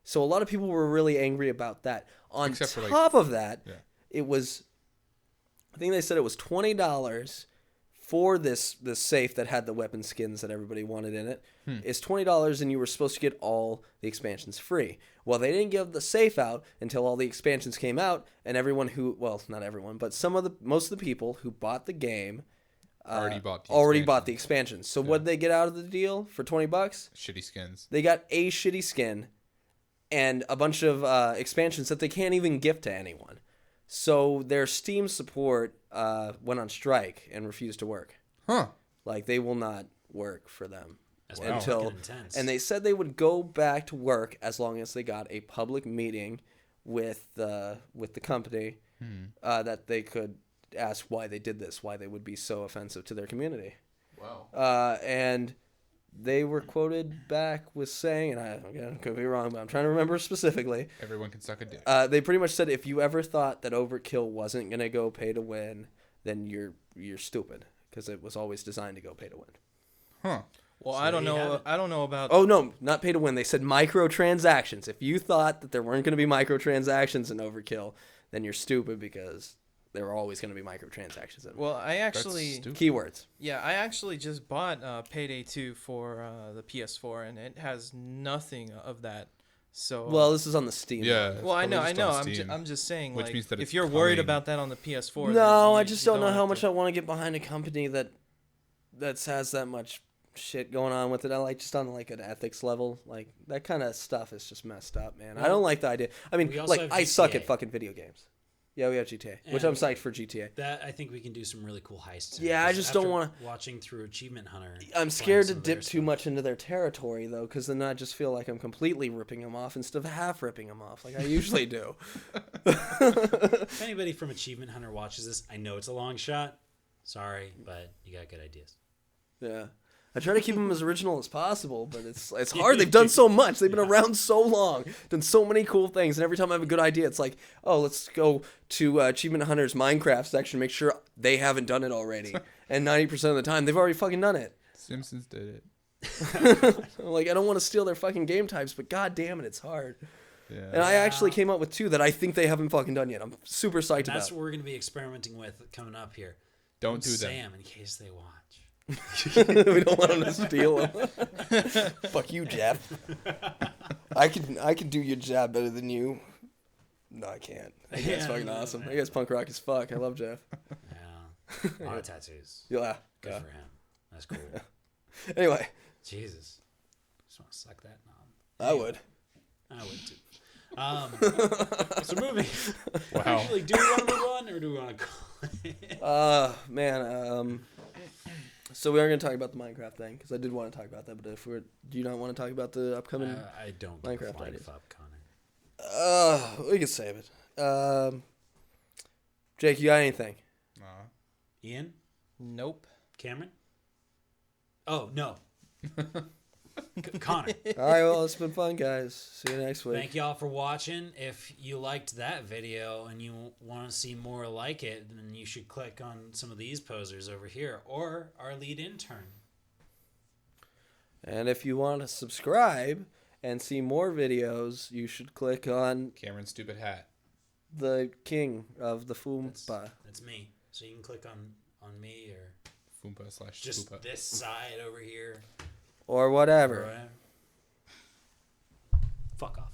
So a lot of people were really angry about that. On Except top of that, it was, I think they said it was $20 for this safe that had the weapon skins that everybody wanted in it. It's $20 and you were supposed to get all the expansions free. Well, they didn't give the safe out until all the expansions came out, and everyone who, well, not everyone, but most of the people who bought the game already bought the expansions. So what did they get out of the deal for $20? Shitty skins. They got a shitty skin and a bunch of expansions that they can't even gift to anyone. So their Steam support went on strike and refused to work. Like they will not work for them and they said they would go back to work as long as they got a public meeting with the company that they could ask why they did this, why they would be so offensive to their community. Wow. And they were quoted back with saying, and I could be wrong, but I'm trying to remember specifically. Everyone can suck a dick. They pretty much said, if you ever thought that Overkill wasn't gonna go pay to win, then you're stupid, because it was always designed to go pay to win. Well, I don't know about. Oh no, not pay to win. They said microtransactions. If you thought that there weren't gonna be microtransactions in Overkill, then you're stupid, because there are always going to be microtransactions in it. Well, I actually keywords. Yeah, I actually just bought Payday 2 for the PS4, and it has nothing of that. So well, this is on the Steam. Yeah. Well, I know. I'm just saying, which like, means that if you're worried about that on the PS4, no, I just don't know how much I want to get behind a company that has that much shit going on with it. I like just on like an ethics level, like that kind of stuff is just messed up, man. I don't like the idea. I mean, like I suck at fucking video games. Yeah, we have GTA, which I'm psyched for GTA. That I think we can do some really cool heists. Yeah, I just don't want to. Watching through Achievement Hunter. I'm scared to dip too much into their territory, though, because then I just feel like I'm completely ripping them off instead of half ripping them off, like I usually do. If anybody from Achievement Hunter watches this, I know it's a long shot. Sorry, but you got good ideas. Yeah. I try to keep them as original as possible, but it's hard. They've done so much. They've been around so long, done so many cool things, and every time I have a good idea, it's like, oh, let's go to Achievement Hunter's Minecraft section, make sure they haven't done it already. And 90% of the time, they've already fucking done it. Simpsons did it. Like, I don't want to steal their fucking game types, but god damn it, it's hard. Yeah. And I actually came up with 2 that I think they haven't fucking done yet. I'm super psyched about. That's what we're going to be experimenting with coming up here. Don't do say that. them in case they watch. We don't want them to steal them. Fuck you, Jeff. I can do your job better than you. No, I can't. That guy's fucking awesome. That guy's punk rock as fuck. I love Jeff. Yeah. A lot of tattoos. Yeah. Good for him. That's cool. Anyway. Jesus. Just want to suck that knob. I would. I would too. So moving. Wow. Actually, do we want to move on or do we want to call it? Man. So we are going to talk about the Minecraft thing, because I did want to talk about that, but do you not want to talk about the upcoming I don't Minecraft ideas? Up, Connor. We can save it. Jake, you got anything? Ian? Nope. Cameron? Oh, no. Connor. All right, well, it's been fun, guys. See you next week. Thank y'all for watching. If you liked that video and you want to see more like it, then you should click on some of these posers over here or our lead intern. And if you want to subscribe and see more videos, you should click on Cameron's stupid hat. the king of the Foompa. That's me. So you can click on me or Foompa / just Spoopa. this side over here. Or whatever. Or whatever. Fuck off.